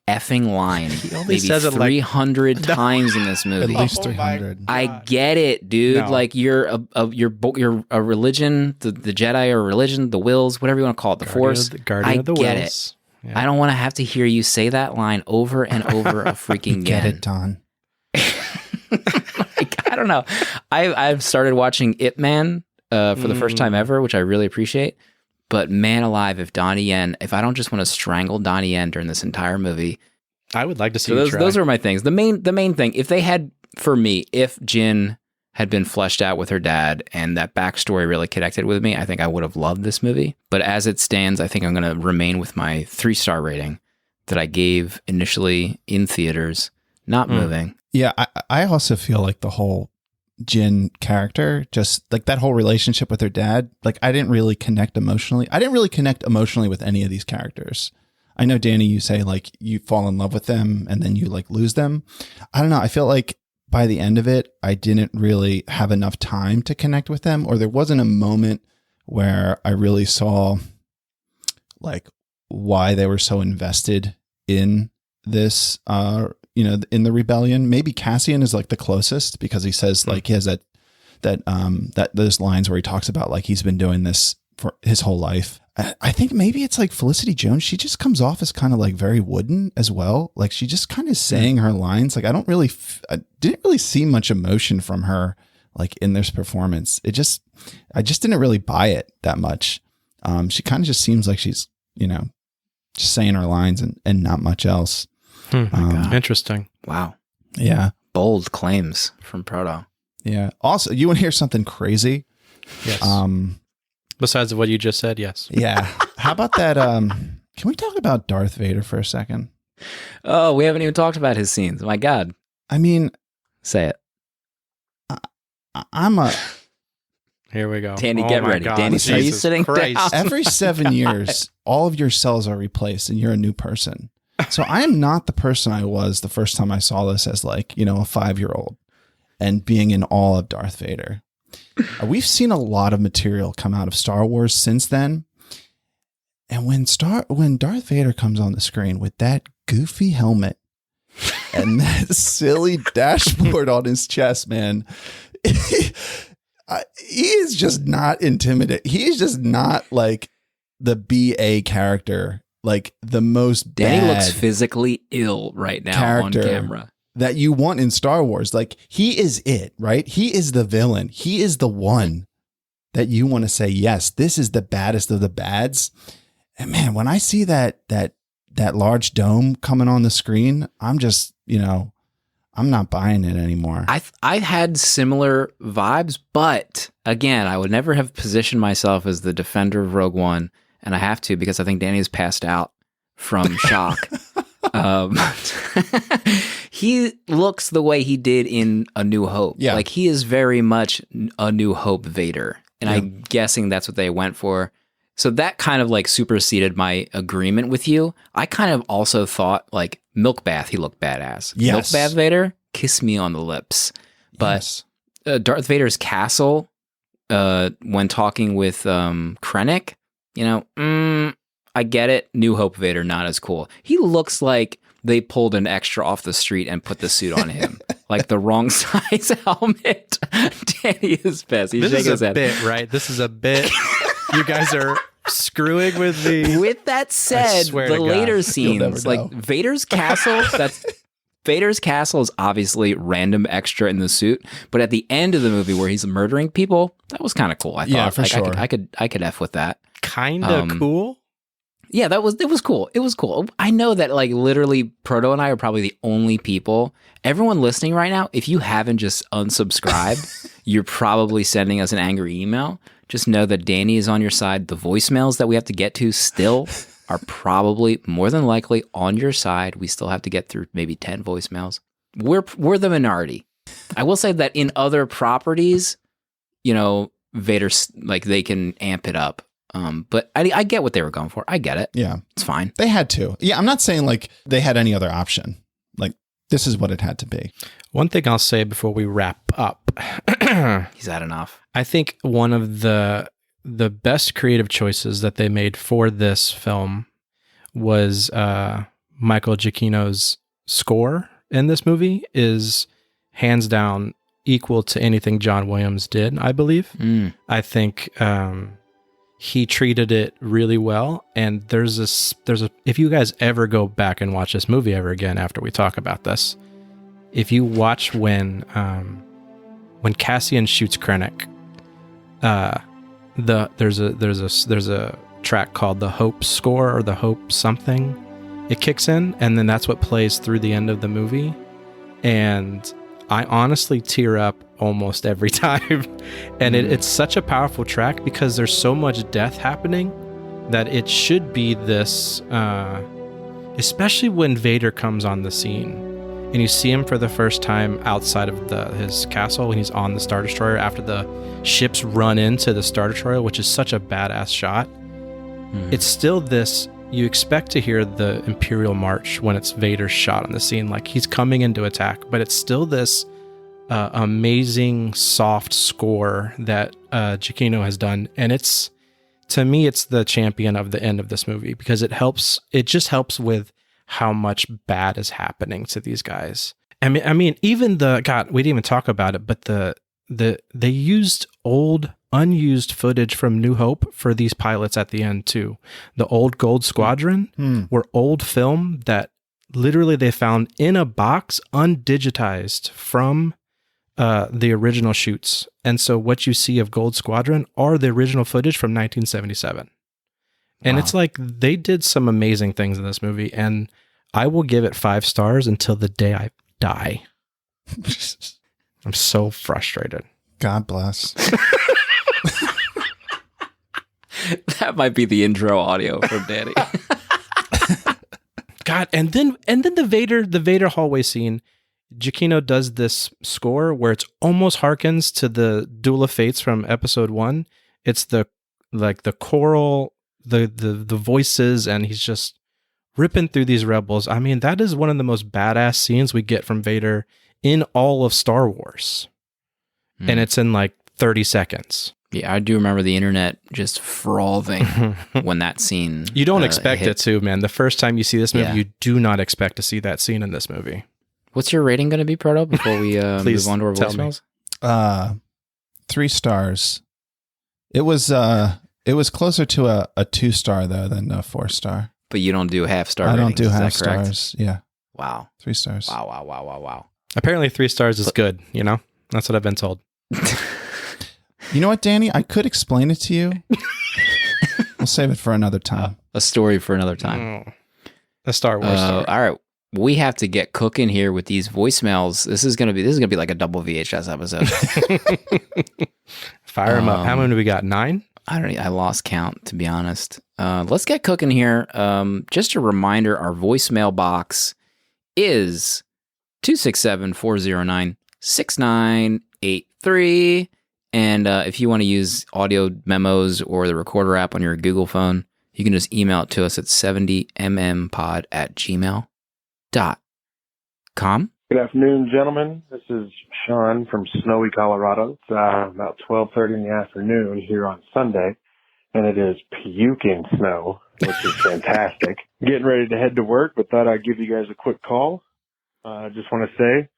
effing line maybe says it 300 times in this movie. At least 300. I get it, dude. No. Like you're a religion, the Jedi are a religion, the Wills, whatever you want to call it, the Force. Guardian of the get Wills. it. Yeah. I don't want to have to hear you say that line over and over a freaking Get again. it, Don. Like, I don't know. I've started watching Ip Man for the first time ever, which I really appreciate. But man alive, if I don't just want to strangle Donnie Yen during this entire movie. I would like to see So you try. those are my things. The main thing, if they had, for me, if Jyn had been fleshed out with her dad and that backstory really connected with me, I think I would have loved this movie. But as it stands, I think I'm going to remain with my 3-star rating that I gave initially in theaters, not moving. Yeah, I also feel like the whole Jyn character, just like that whole relationship with her dad, like I didn't really connect emotionally. I didn't really connect emotionally with any of these characters. I know, Danny, you say like you fall in love with them and then you like lose them. I don't know. I feel like by the end of it, I didn't really have enough time to connect with them, or there wasn't a moment where I really saw like why they were so invested in this, in the rebellion. Maybe Cassian is like the closest because he says like he has that those lines where he talks about like he's been doing this for his whole life. I think maybe it's like Felicity Jones. She just comes off as kind of like very wooden as well. Like she just kind of saying her lines. Like I didn't really see much emotion from her like in this performance. I just didn't really buy it that much. She kind of just seems like she's, just saying her lines and not much else. Interesting. Wow. Yeah. Bold claims from Proto. Yeah. Also, you want to hear something crazy? Yes. Besides what you just said, yes. Yeah. How about that? Can we talk about Darth Vader for a second? Oh, we haven't even talked about his scenes. My God. I mean, Say it. Here we go. Danny, Oh get my ready. God. Danny, are you Jesus sitting Christ. down? every 7 years, all of your cells are replaced and you're a new person. So I am not the person I was the first time I saw this as like, a 5-year-old and being in awe of Darth Vader. We've seen a lot of material come out of Star Wars since then. And when Darth Vader comes on the screen with that goofy helmet and that silly dashboard on his chest, man, he is just not intimidating. He is just not like the BA character, like the most Danny bad looks physically ill right now on character camera. that you want in Star Wars. Like he is it, right? He is the villain. He is the one that you want to say, yes, this is the baddest of the bads. And man, when I see that large dome coming on the screen, I'm just, I'm not buying it anymore. I had similar vibes, but again, I would never have positioned myself as the defender of Rogue One, and I have to because I think Danny has passed out from shock. He looks the way he did in A New Hope. Yeah. Like he is very much A New Hope Vader, and I'm guessing that's what they went for. So that kind of like superseded my agreement with you. I kind of also thought like Milk Bath, he looked badass. Yes. Milk Bath Vader, kiss me on the lips. But Darth Vader's castle, when talking with Krennic, I get it. New Hope Vader, not as cool. He looks like they pulled an extra off the street and put the suit on him. Like the wrong size helmet. Danny is pissed. He's This shaking is his a head. bit, right? This is a bit. You guys are screwing with the... With that said, swear the to God. later never scenes, know. like Vader's castle, Vader's castle is obviously random extra in the suit, but at the end of the movie where he's murdering people, that was kind of cool. I thought, Yeah, for sure. I could F with that. Kind of cool. Yeah, it was cool. It was cool. I know that like literally Proto and I are probably the only people. Everyone listening right now, if you haven't just unsubscribed, you're probably sending us an angry email. Just know that Danny is on your side. The voicemails that we have to get to still are probably more than likely on your side. We still have to get through maybe 10 voicemails. We're the minority. I will say that in other properties, Vader's like they can amp it up. But I get what they were going for. I get it. Yeah. It's fine. They had to. Yeah, I'm not saying like they had any other option. Like this is what it had to be. One thing I'll say before we wrap up. He's had enough. I think one of the best creative choices that they made for this film was Michael Giacchino's score in this movie is hands down equal to anything John Williams did, I believe. I think he treated it really well. And there's a if you guys ever go back and watch this movie ever again after we talk about this, if you watch when Cassian shoots Krennic, there's a track called the Hope score or the Hope something. It kicks in, and then that's what plays through the end of the movie. And I honestly tear up almost every time. And it's such a powerful track because there's so much death happening that it should be this, especially when Vader comes on the scene and you see him for the first time outside of his castle when he's on the Star Destroyer after the ships run into the Star Destroyer, which is such a badass shot. It's still this, you expect to hear the Imperial March when it's Vader's shot on the scene, like he's coming in to attack, but it's still this amazing soft score that Giacchino has done. And to me, it's the champion of the end of this movie because it just helps with how much bad is happening to these guys. I mean, even we didn't even talk about it, but they used old unused footage from New Hope for these pilots at the end too. The old Gold Squadron were old film that literally they found in a box undigitized from the original shoots. And so what you see of Gold Squadron are the original footage from 1977. And it's like they did some amazing things in this movie, and I will give it 5 stars until the day I die. I'm so frustrated. God bless. That might be the intro audio from Danny. God, and then the Vader hallway scene, Giacchino does this score where it's almost harkens to the Duel of Fates from episode 1. It's the choral, the voices, and he's just ripping through these rebels. I mean, that is one of the most badass scenes we get from Vader in all of Star Wars. And it's in like 30 seconds. Yeah, I do remember the internet just frothing when that scene. You don't expect it to, man. The first time you see this movie, you do not expect to see that scene in this movie. What's your rating going to be, Proto, before we move on to our voicemails? 3 stars. It was closer to a 2-star though than a 4-star. But you don't do half-star ratings. I don't do is half that correct? stars. Yeah. Wow. 3 stars. Wow. Apparently 3 stars is good, That's what I've been told. You know what, Danny? I could explain it to you. We'll save it for another time. A story for another time. A Star Wars story. All right. We have to get cooking here with these voicemails. This is gonna be like a double VHS episode. Fire them up. How many do we got? 9? I lost count, to be honest. Let's get cooking here. Just a reminder, our voicemail box is 267-409-6983. And if you want to use audio memos or the recorder app on your Google phone, you can just email it to us at 70mmpod@gmail.com. Good afternoon, gentlemen. This is Sean from snowy Colorado. It's about 12:30 in the afternoon here on Sunday, and it is puking snow, which is fantastic. Getting ready to head to work, but thought I'd give you guys a quick call. I just want to say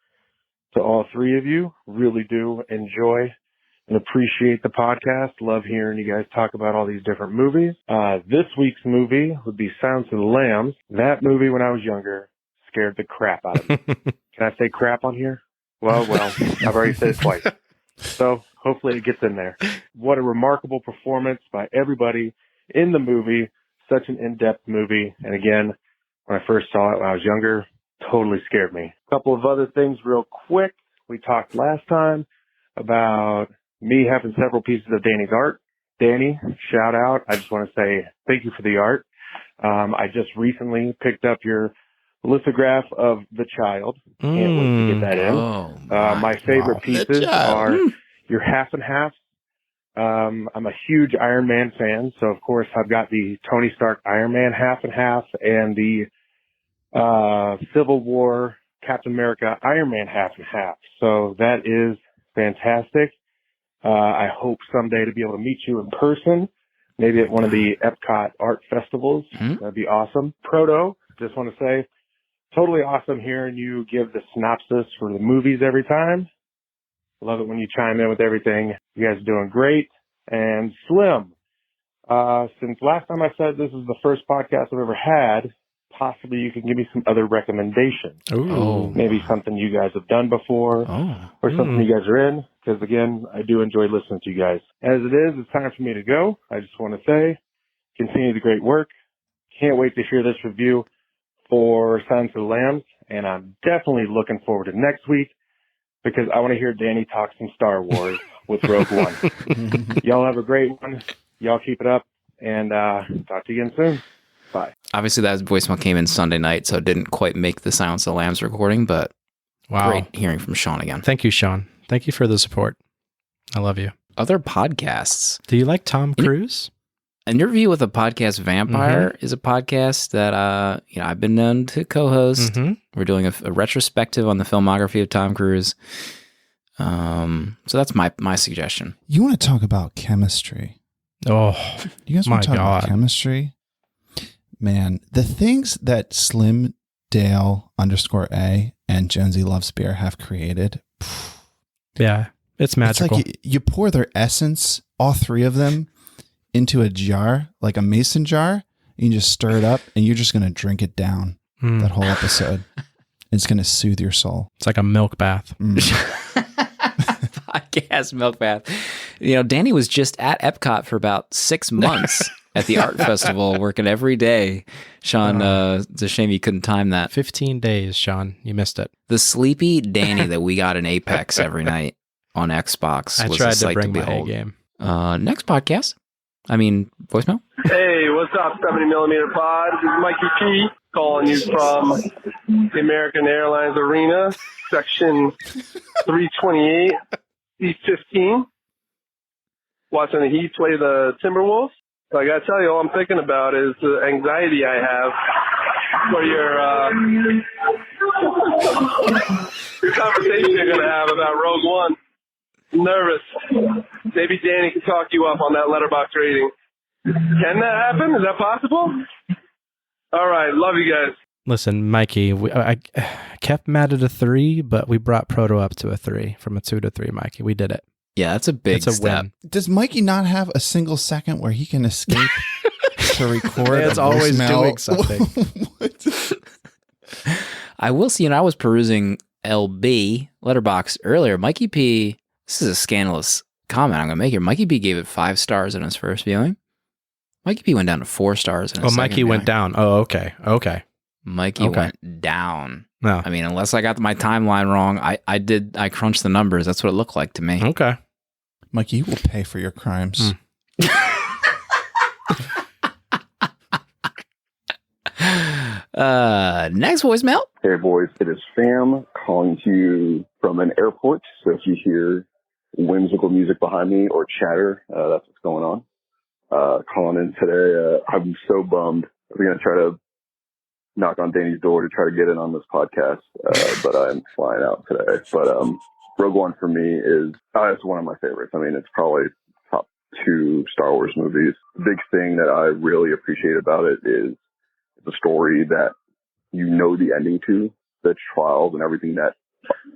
to all 3 of you, really do enjoy and appreciate the podcast. Love hearing you guys talk about all these different movies. This week's movie would be Silence of the Lambs. That movie, when I was younger, scared the crap out of me. Can I say crap on here? Well, I've already said it twice. So hopefully it gets in there. What a remarkable performance by everybody in the movie. such an in-depth movie. And again, when I first saw it when I was younger, totally scared me. A couple of other things real quick. We talked last time about me having several pieces of Danny's art. Danny, shout out. I just want to say thank you for the art. I just recently picked up your lithograph of The Child. Can't wait to get that in. Oh, my favorite pieces are your half and half. I'm a huge Iron Man fan, so of course I've got the Tony Stark Iron Man half and half and the Civil War Captain America Iron Man half and half. So that is fantastic. I hope someday to be able to meet you in person, maybe at one of the Epcot art festivals. That'd be awesome. Proto, just want to say, totally awesome hearing you give the synopsis for the movies every time. Love it when you chime in with everything. You guys are doing great. And Slim, since last time I said this is the first podcast I've ever had, possibly you can give me some other recommendations. Ooh. Maybe something you guys have done before or something you guys are in. Because, again, I do enjoy listening to you guys. As it is, it's time for me to go. I just want to say, continue the great work. Can't wait to hear this review for Silence of the Lambs. And I'm definitely looking forward to next week because I want to hear Danny talk some Star Wars with Rogue One. Y'all have a great one. Y'all keep it up. And talk to you again soon. Bye. Obviously, that voicemail came in Sunday night, so it didn't quite make the Silence of the Lambs recording, but great hearing from Sean again. Thank you, Sean. Thank you for the support. I love you. Other podcasts. Do you like Tom Cruise? An Interview with a Podcast Vampire is a podcast that I've been known to co-host. We're doing a retrospective on the filmography of Tom Cruise. So that's my suggestion. You want to talk about chemistry? Oh, you guys want to talk about chemistry? Man, the things that Slim Dale _A and Jonesy Loves Beer have created. Yeah, it's magical. It's like you pour their essence, all three of them, into a jar, like a mason jar. You can just stir it up, and you're just going to drink it down that whole episode. It's going to soothe your soul. It's like a milk bath. Podcast milk bath. Danny was just at Epcot for about 6 months at the art festival, working every day. Sean, it's a shame you couldn't time that. 15 days, Sean. You missed it. The sleepy Danny that we got in Apex every night on Xbox was a sight to behold. game. Next podcast. Voicemail. Hey, what's up, 70mm Pod? This is Mikey P calling you from the American Airlines Arena, section 328, C15. Watching the Heat play the Timberwolves. So I gotta tell you, all I'm thinking about is the anxiety I have for your conversation you're gonna have about Rogue One. I'm nervous. Maybe Danny can talk you up on that letterbox rating. Can that happen? Is that possible? All right, love you guys. Listen, Mikey, I kept Matt at a 3, but we brought Proto up to a 3, from a 2 to 3, Mikey. We did it. Yeah, that's a big step. Win. Does Mikey not have a single second where he can escape to record? It's always doing something. I will see, I was perusing LB Letterbox earlier. Mikey P, this is a scandalous comment I'm going to make here. Mikey P gave it 5 stars in his first viewing. Mikey P went down to 4 stars in his second Mikey went down. Oh, okay. Mikey went down. No. Unless I got my timeline wrong, I crunched the numbers. That's what it looked like to me. Okay. Mikey, you will pay for your crimes. Next voicemail. Hey, boys. It is Sam calling to you from an airport. So if you hear whimsical music behind me or chatter, that's what's going on. Calling in today. I'm so bummed. We're going to try to knock on Danny's door to try to get in on this podcast, but I'm flying out today. But Rogue One for me is it's one of my favorites. It's probably top 2 Star Wars movies. The big thing that I really appreciate about it is the story that the ending to, the trials and everything that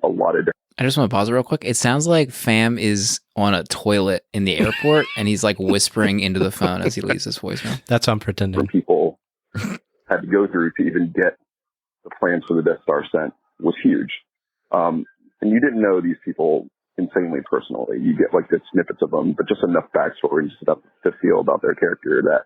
a lot of. I just want to pause it real quick. It sounds like Fam is on a toilet in the airport and he's like whispering into the phone as he leaves his voicemail. That's I'm pretending. People had to go through to even get the plans for the Death Star sent was huge. And you didn't know these people insanely personally. You get like the snippets of them, but just enough backstory and stuff to feel about their character that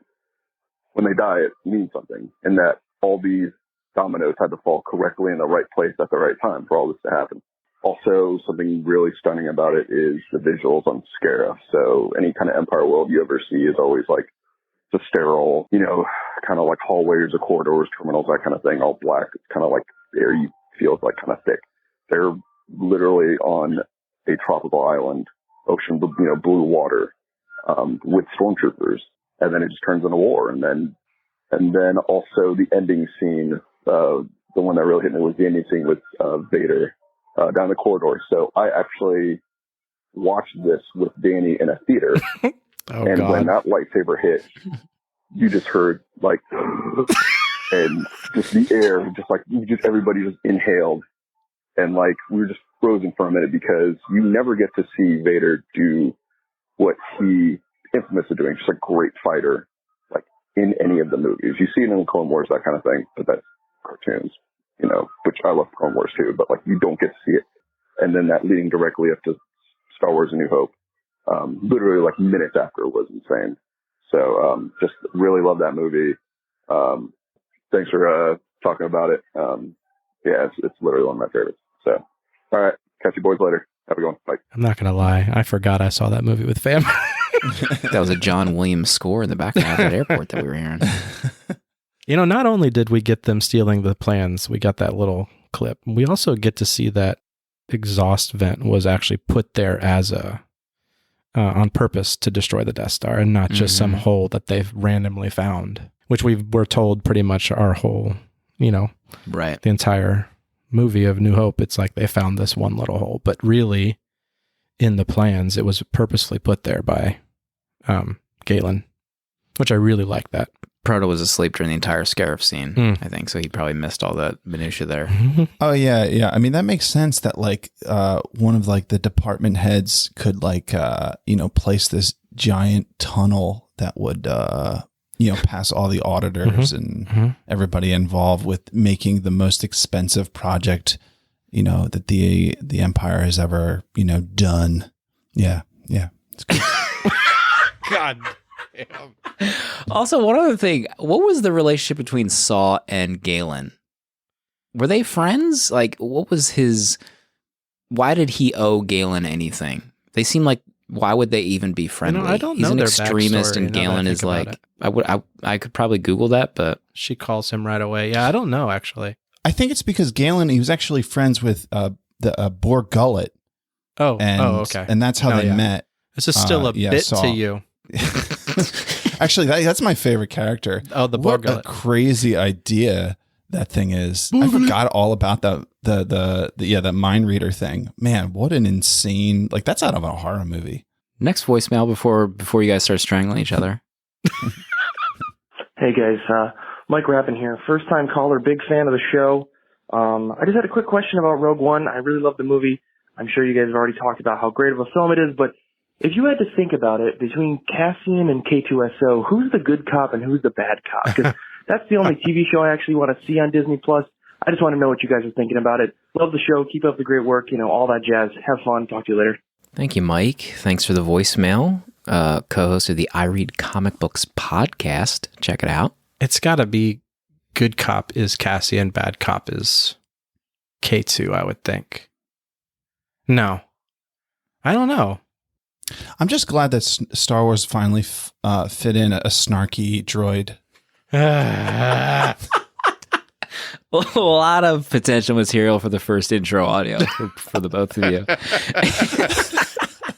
when they die, it means something, and that all these dominoes had to fall correctly in the right place at the right time for all this to happen. Also, something really stunning about it is the visuals on Scarif. So any kind of Empire world you ever see is always like the sterile, kind of like hallways or corridors, terminals, that kind of thing, all black. It's kind of like the air you feel is like kind of thick. They're literally on a tropical island, ocean, blue water, with stormtroopers, and then it just turns into war. And then also the ending scene, the one that really hit me was the ending scene with Vader down the corridor. So I actually watched this with Danny in a theater, and God. when that lightsaber hit, you just heard like, and just the air, just everybody just inhaled, and like we were just frozen for a minute because you never get to see Vader do what he infamous of doing, just a great fighter, like in any of the movies. You see it in the Clone Wars, that kind of thing, but that's cartoons, which I love Clone Wars too, but like you don't get to see it. And then that leading directly up to Star Wars A New Hope, literally like minutes after, it was insane. So just really love that movie. Thanks for talking about it. Yeah, it's literally one of my favorites. So, all right, catch you boys later. Have a good one. Bye. I'm not going to lie. I forgot I saw that movie with fam. That was a John Williams score in the background of that airport that we were hearing. Not only did we get them stealing the plans, we got that little clip. We also get to see that exhaust vent was actually put there as on purpose to destroy the Death Star, and not just some hole that they've randomly found, which we're told pretty much our whole, right, the entire movie of New Hope. It's like they found this one little hole, but really in the plans, it was purposely put there by Galen, which I really like that. Proto was asleep during the entire Scarif scene, I think, so he probably missed all the minutia there. Oh yeah. I mean, that makes sense that like one of like the department heads could like place this giant tunnel that would pass all the auditors and everybody involved with making the most expensive project that the Empire has ever done. Yeah, it's good. God damn. Also, one other thing, what was the relationship between Saw and Galen? Were they friends? Like, what was why did he owe Galen anything? They seem like, why would they even be friendly? I don't He's know an their extremist, backstory, and Galen is like, I could probably Google that, but She calls him right away. Yeah, I don't know, actually. I think it's because Galen, he was actually friends with the Boar Gullet. Okay. And that's how they met. This is still a bit Saw. to you. Actually, that's my favorite character. Oh, the Boar What Gullet. a crazy idea that thing is. I forgot all about the mind reader thing. Man, what an insane, like that's out of a horror movie. next voicemail before you guys start strangling each other. Hey guys, Mike Rappin here. First time caller, big fan of the show. I just had a quick question about Rogue One. I really love the movie. I'm sure you guys have already talked about how great of a film it is, but if you had to think about it, between Cassian and K2SO, who's the good cop and who's the bad cop? Because that's the only TV show I actually want to see on Disney+. I just want to know what you guys are thinking about it. Love the show. Keep up the great work. All that jazz. Have fun. Talk to you later. Thank you, Mike. Thanks for the voicemail. Co-host of the I Read Comic Books podcast. Check it out. It's got to be good cop is Cassian, bad cop is K2, I would think. No. I don't know. I'm just glad that Star Wars finally fit in a snarky droid. A lot of potential material for the first intro audio for the both of you.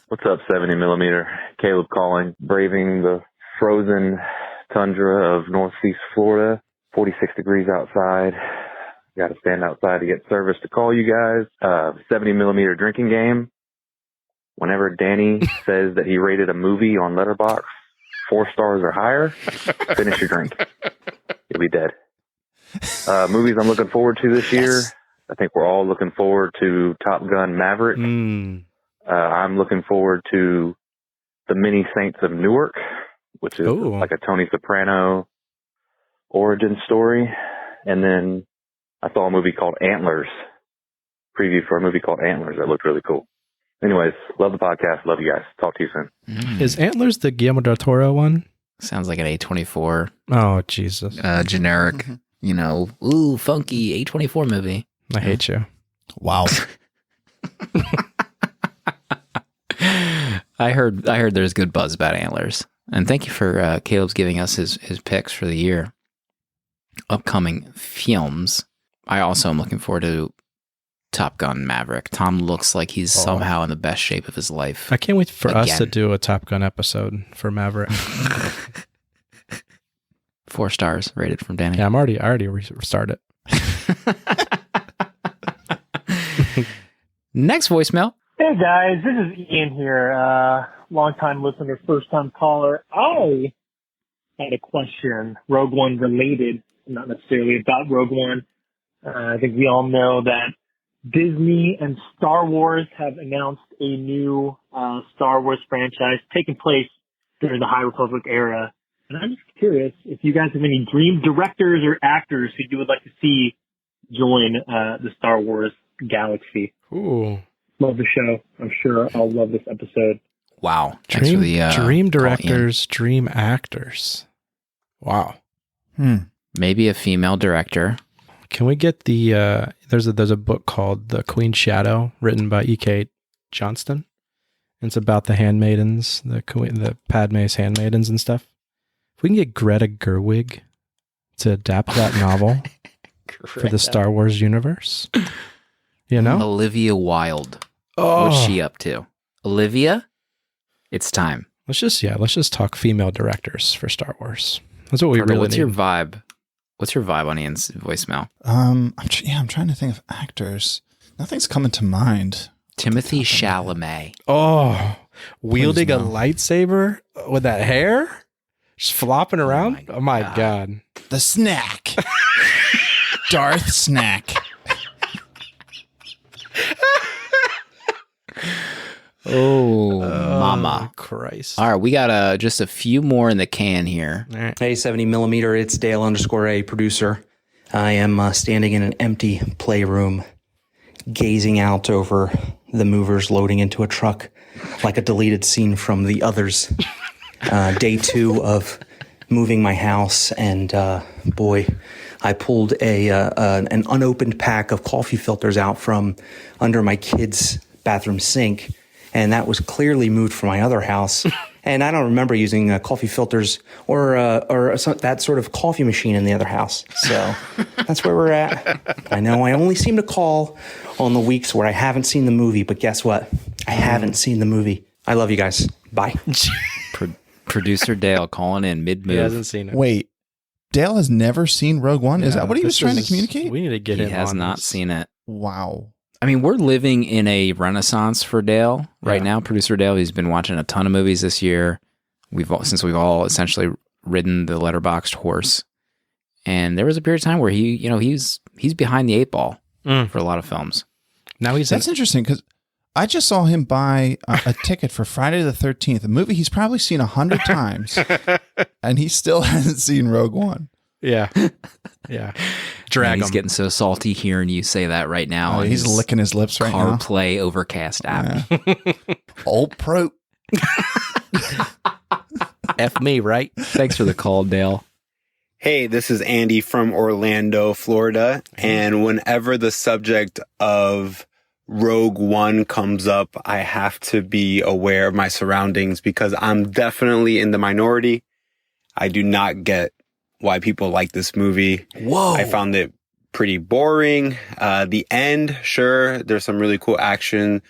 What's up, 70mm? Caleb calling, braving the frozen tundra of northeast Florida. 46 degrees outside. Got to stand outside to get service to call you guys. 70mm drinking game. Whenever Danny says that he rated a movie on Letterboxd 4 stars or higher, finish your drink. You'll be dead. Movies I'm looking forward to this year. I think we're all looking forward to Top Gun Maverick. I'm looking forward to The Many Saints of Newark, which is like a Tony Soprano origin story. And then I saw a movie called Antlers, preview for a movie called Antlers that looked really cool. Anyways, love the podcast. Love you guys. Talk to you soon. Is Antlers the Guillermo del Toro one? Sounds like an A24 Oh, Jesus. generic, ooh, funky A24 movie. I hate you. Wow. I heard there's good buzz about Antlers. And thank you for Caleb's giving us his picks for the year. Upcoming films. I also am looking forward to Top Gun Maverick. Tom looks like he's somehow in the best shape of his life. I can't wait for us to Again. do a Top Gun episode for Maverick. 4 stars rated from Danny. Yeah, I already restarted. Next voicemail. Hey guys, this is Ian here, long-time listener, first-time caller. I had a question, Rogue One related, not necessarily about Rogue One. I think we all know that Disney and Star Wars have announced a new Star Wars franchise taking place during the High Republic era. And I'm just curious if you guys have any dream directors or actors who you would like to see join the Star Wars galaxy. Ooh. Love the show. I'm sure I'll love this episode. Wow. Thanks for the dream call, directors, dream actors. Wow. Maybe a female director. Can we get the there's a book called The Queen's Shadow written by E.K. Johnston. It's about the handmaidens, the Padme's handmaidens and stuff. If we can get Greta Gerwig to adapt that novel for the Star Wars universe, Olivia Wilde. What's she up to? Olivia, it's time. Let's just talk female directors for Star Wars. That's what we Proto, really what's need. your vibe? What's your vibe on Ian's voicemail? I'm trying to think of actors. Nothing's coming to mind. Timothy Chalamet. Oh, wielding a no. lightsaber with that hair? Just flopping around? Oh my God. The snack. Darth Snack. Oh, mama. Christ. All right, we got just a few more in the can here. Hey, 70mm, it's Dale _A producer. I am standing in an empty playroom, gazing out over the movers loading into a truck like a deleted scene from The Others. Day 2 of moving my house, and boy, I pulled an unopened pack of coffee filters out from under my kid's bathroom sink, and that was clearly moved from my other house. And I don't remember using coffee filters or that sort of coffee machine in the other house. So that's where we're at. I know I only seem to call on the weeks where I haven't seen the movie, but guess what? I haven't seen the movie. I love you guys. Bye. Producer Dale calling in mid-move. He hasn't seen it. Wait, Dale has never seen Rogue One? Is that what he was trying to communicate? We need to get him on. He has not seen it. Wow. I mean, we're living in a renaissance for Dale right now. Producer Dale, he's been watching a ton of movies this year. Since we've all essentially ridden the letterboxed horse, and there was a period of time where he's behind the 8 ball for a lot lot of films. Now That's interesting because I just saw him buy a ticket for Friday the 13th, a movie he's probably seen 100 times, and he still hasn't seen Rogue One. Yeah. Drag He's him. getting so salty hearing you say that right now. Oh, on he's his licking his lips right now. CarPlay Overcast app. Yeah. Old Pro. F me, right? Thanks for the call, Dale. Hey, this is Andy from Orlando, Florida. And whenever the subject of Rogue One comes up, I have to be aware of my surroundings because I'm definitely in the minority. I do not get why people like this movie. Whoa. I found it pretty boring. The end, sure, there's some really cool action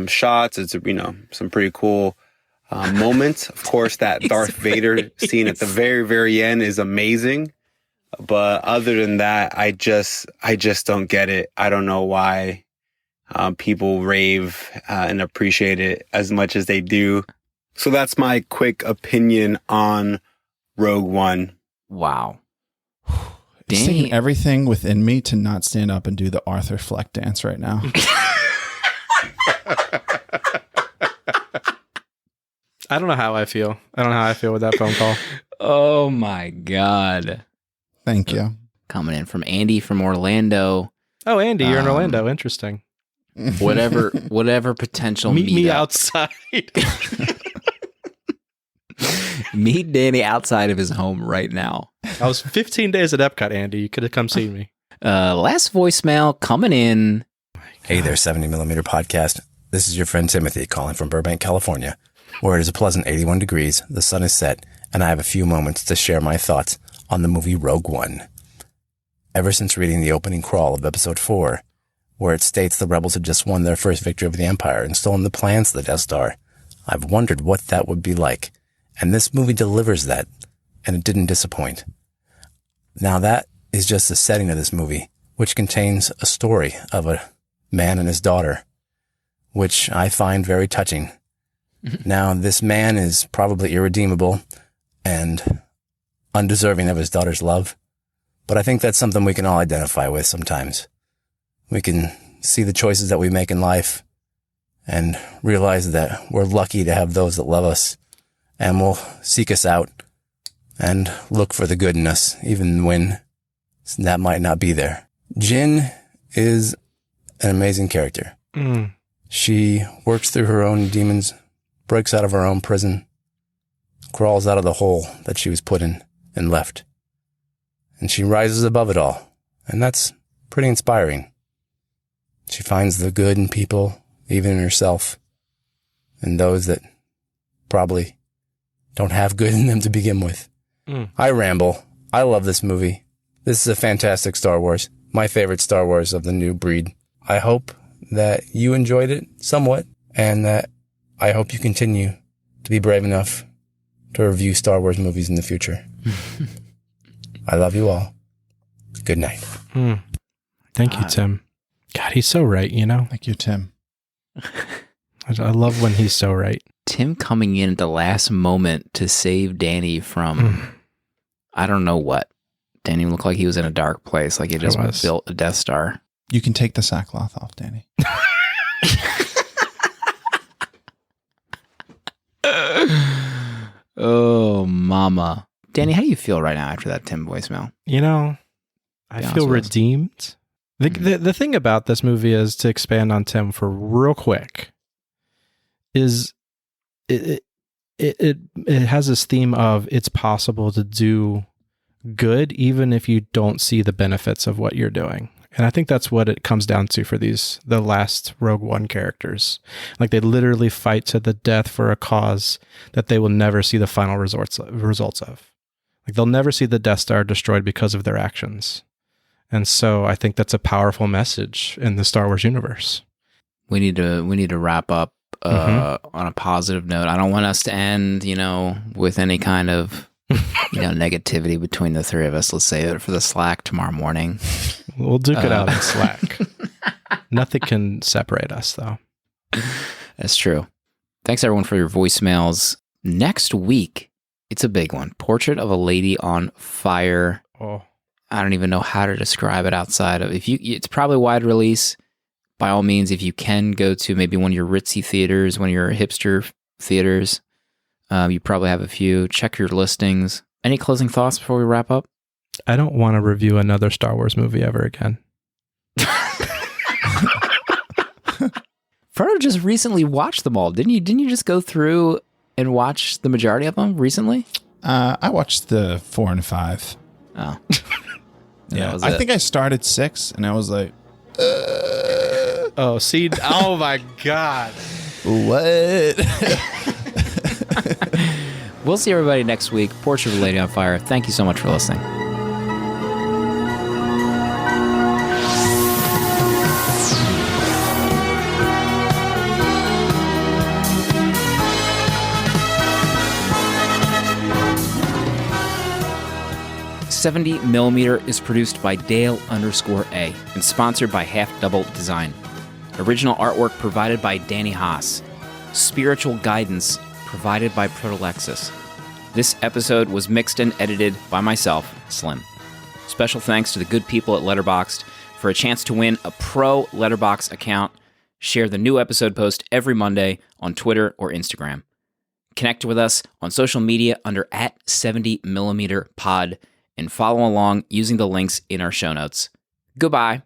shots. It's, some pretty cool moments. Of course, that Darth Vader scene at the very, very end is amazing. But other than that, I just don't get it. I don't know why people rave and appreciate it as much as they do. So that's my quick opinion on Rogue One. Wow. It's taking everything within me to not stand up and do the Arthur Fleck dance right now. I don't know how I feel. With that phone call. Oh my God. Thank you. Coming in from Andy from Orlando. Oh, Andy, you're in Orlando. Interesting. Whatever potential Meet me meetup. outside. Meet Danny outside of his home right now. I was 15 days at Epcot, Andy. You could have come see me. Last voicemail coming in. Hey there, 70mm podcast. This is your friend Timothy calling from Burbank, California, where it is a pleasant 81 degrees, the sun is set, and I have a few moments to share my thoughts on the movie Rogue One. Ever since reading the opening crawl of Episode 4, where it states the rebels had just won their first victory over the Empire and stolen the plans to the Death Star, I've wondered what that would be like. And this movie delivers that, and it didn't disappoint. Now that is just the setting of this movie, which contains a story of a man and his daughter, which I find very touching. Now, this man is probably irredeemable and undeserving of his daughter's love, but I think that's something we can all identify with sometimes. We can see the choices that we make in life and realize that we're lucky to have those that love us and will seek us out and look for the good in us, even when that might not be there. Jin is an amazing character. She works through her own demons, breaks out of her own prison, crawls out of the hole that she was put in and left. And she rises above it all. And that's pretty inspiring. She finds the good in people, even in herself, and those that probably don't have good in them to begin with. I ramble. I love this movie. This is a fantastic Star Wars. My favorite Star Wars of the new breed. I hope that you enjoyed it somewhat, and that I hope you continue to be brave enough to review Star Wars movies in the future. I love you all. Good night. Thank you, Tim. God, he's so right, you know? Thank you, Tim. I love when he's so right. Tim coming in at the last moment to save Danny from, I don't know what. Danny looked like he was in a dark place, like he just built a Death Star. You can take the sackcloth off, Danny. Oh, mama. Danny, how do you feel right now after that Tim voicemail? You know, I feel redeemed. The thing about this movie is, to expand on Tim for real quick, is it has this theme of it's possible to do good even if you don't see the benefits of what you're doing. And I think that's what it comes down to for the last Rogue One characters. Like, they literally fight to the death for a cause that they will never see the final results of. Like, they'll never see the Death Star destroyed because of their actions. And so I think that's a powerful message in the Star Wars universe. We need to wrap up on a positive note. I don't want us to end, with any kind of negativity between the three of us. Let's save it for the Slack tomorrow morning. We'll duke it out in Slack. Nothing can separate us, though. That's true. Thanks, everyone, for your voicemails. Next week, it's a big one. Portrait of a Lady on Fire. Oh. I don't even know how to describe it outside of it's probably wide release. By all means, if you can go to maybe one of your ritzy theaters, one of your hipster theaters, you probably have a few. Check your listings. Any closing thoughts before we wrap up? I don't want to review another Star Wars movie ever again. Proto just recently watched them all, didn't you? Didn't you just go through and watch the majority of them recently? I watched the 4 and 5. Oh. Yeah, I think I started 6 and I was like, oh, see, oh my God. What? We'll see everybody next week. Portrait of a Lady on Fire. Thank you so much for listening. '70mm is produced by Dale_A and sponsored by Half Double Design. Original artwork provided by Danny Haas. Spiritual guidance provided by Protolexis. This episode was mixed and edited by myself, Slim. Special thanks to the good people at Letterboxd for a chance to win a pro Letterboxd account. Share the new episode post every Monday on Twitter or Instagram. Connect with us on social media under @70mmPod and follow along using the links in our show notes. Goodbye.